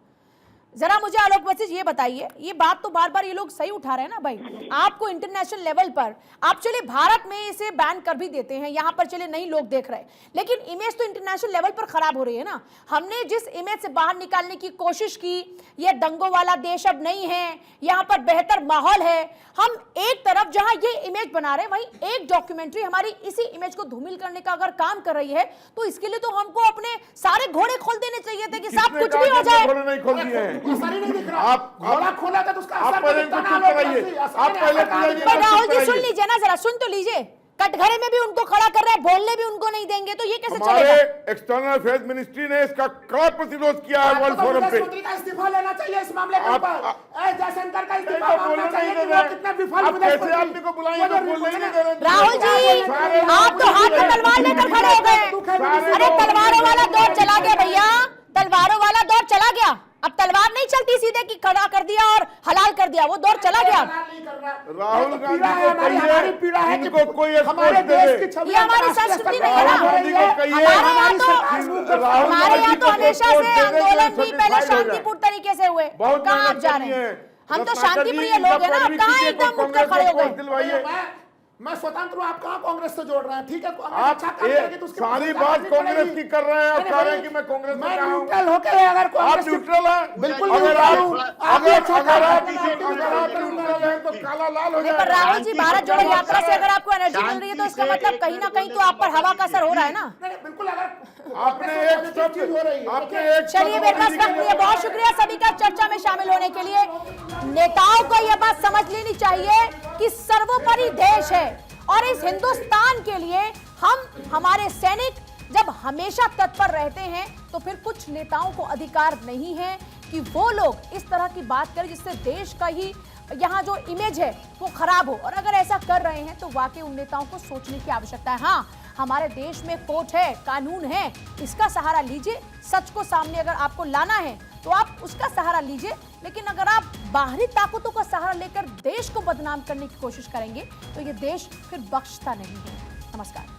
[SPEAKER 1] जरा मुझे आलोक वत्स जी ये बताइए, ये बात तो बार बार ये लोग सही उठा रहे हैं ना भाई, आपको इंटरनेशनल लेवल पर आप चलिए भारत में इसे बैन कर भी देते हैं, यहाँ पर चलिए नहीं लोग देख रहे, लेकिन इमेज तो इंटरनेशनल लेवल पर खराब हो रही है ना। हमने जिस इमेज से बाहर निकालने की कोशिश की, ये दंगों वाला देश अब नहीं है, यहाँ पर बेहतर माहौल है, हम एक तरफ जहां ये इमेज बना रहे हैं वहीं एक डॉक्यूमेंट्री हमारी इसी इमेज को धूमिल करने का अगर काम कर रही है तो इसके लिए तो हमको अपने सारे घोड़े खोल देने चाहिए थे कि साहब कुछ भी हो जाए।
[SPEAKER 6] घोड़े नहीं खोल दिए हैं।
[SPEAKER 3] आप घोड़ा खोला था तो उसका
[SPEAKER 6] आप पहले
[SPEAKER 1] राहुल जी सुन लीजिए ना, जरा सुन तो लीजिए। कटघरे में भी उनको खड़ा कर रहे हैं, निकलने भी उनको नहीं देंगे, तो ये कैसे
[SPEAKER 6] हमारे
[SPEAKER 1] चलेगा?
[SPEAKER 6] एक्सटर्नल अफेयर्स मिनिस्ट्री ने इसका कड़ा प्रतिरोध किया है वर्ल्ड फोरम पे।
[SPEAKER 3] मोदी का इस्तीफा लेना चाहिए इस मामले के ऊपर। जयशंकर का इस्तीफा
[SPEAKER 6] तो बोलने
[SPEAKER 3] मांगना चाहिए
[SPEAKER 6] नहीं
[SPEAKER 3] कि
[SPEAKER 6] दे
[SPEAKER 3] वो
[SPEAKER 6] रहे।
[SPEAKER 3] कितने विफल
[SPEAKER 6] आप
[SPEAKER 3] विदेश
[SPEAKER 6] कैसे
[SPEAKER 3] मंत्री।
[SPEAKER 6] आदमी को बुलाएंगे तो बोलने ही नहीं दे रहे।
[SPEAKER 1] राहुल जी, आप तो हाथ में तलवार लेकर खड़े हो गए। अरे तलवारों वाला दौर चला गया भैया, तलवारों वाला दौर चला गया। अब तलवार नहीं चलती सीधे कि खड़ा कर दिया और हलाल कर दिया, वो दौर चला गया।
[SPEAKER 6] राहुल गांधी को कहिए इनको कोई
[SPEAKER 3] हमारे देश की छवि
[SPEAKER 1] ये हमारी संस्कृति नहीं है ना।
[SPEAKER 6] राहुल गांधी को कहिए
[SPEAKER 1] हमारे यहाँ तो हमेशा से आंदोलन भी पहले शांतिपूर्ण तरीके से हुए।
[SPEAKER 6] बहुत
[SPEAKER 1] कहाँ आप
[SPEAKER 6] मेहनत
[SPEAKER 1] जा
[SPEAKER 6] करनी
[SPEAKER 1] रहे
[SPEAKER 6] है।
[SPEAKER 1] हैं? हम तो शांतिप्रिय लोग हैं ना, आप कहाँ एकदम उठकर खड़े हो गए?
[SPEAKER 6] दिलवाइए।
[SPEAKER 3] मैं स्वतंत्र हूं, आप कहां कांग्रेस से जोड़ रहे हैं? ठीक है, कांग्रेस
[SPEAKER 6] आप
[SPEAKER 3] अच्छा काम करेगी तो उसके
[SPEAKER 6] सारी
[SPEAKER 3] बाद
[SPEAKER 6] बात
[SPEAKER 3] करनी
[SPEAKER 6] कांग्रेस
[SPEAKER 3] पड़ेगी।
[SPEAKER 6] की कर रहे हैं, आप
[SPEAKER 3] नहीं,
[SPEAKER 6] कह रहे हैं
[SPEAKER 3] नहीं,
[SPEAKER 6] कि मैं कांग्रेस में
[SPEAKER 3] मैं
[SPEAKER 6] रहा हूं।
[SPEAKER 3] न्यूट्रल होकर अगर
[SPEAKER 6] आप
[SPEAKER 3] कांग्रेस की-
[SPEAKER 6] न्यूट्रल हैं?
[SPEAKER 3] बिल्कुल
[SPEAKER 6] अगर
[SPEAKER 3] न्यूट्रल
[SPEAKER 6] आप
[SPEAKER 3] हूं।
[SPEAKER 6] अगर
[SPEAKER 3] अच्छा
[SPEAKER 6] अगर
[SPEAKER 3] काम
[SPEAKER 6] आप
[SPEAKER 3] करना है,
[SPEAKER 6] न्यूट्रल हैं तो काला लाल हो
[SPEAKER 1] नहीं, पर
[SPEAKER 6] जाएगा।
[SPEAKER 1] राहुल जी, भारत जोड़ो यात्रा से अगर आपको एनर्जी मिल रही है तो इसका मतलब कहीं ना कहीं तो आप पर हवा का असर हो रहा है ना।
[SPEAKER 3] नहीं, नहीं, बिल्कुल अगर
[SPEAKER 6] आपने एक शब्द
[SPEAKER 3] हो रही है
[SPEAKER 6] आपने एक
[SPEAKER 1] चलिए, मेरे पास वक्त नहीं है। बहुत शुक्रिया सभी का चर्चा में शामिल होने के लिए। नेताओं को यह बात समझ लेनी चाहिए कि सर्वोपरि देश है और इस हिंदुस्तान के लिए हमारे सैनिक जब हमेशा तत्पर रहते हैं तो फिर कुछ नेताओं को अधिकार नहीं है कि वो लोग इस तरह की बात करें जिससे देश का ही यहाँ जो इमेज है वो खराब हो। और अगर ऐसा कर रहे हैं तो वाकई उन नेताओं को सोचने की आवश्यकता है। हाँ, हमारे देश में कोर्ट है, कानून है, इसका सहारा लीजिए। सच को सामने अगर आपको लाना है तो आप उसका सहारा लीजिए, लेकिन अगर आप बाहरी ताकतों का सहारा लेकर देश को बदनाम करने की कोशिश करेंगे तो ये देश फिर बख्शता नहीं है। नमस्कार।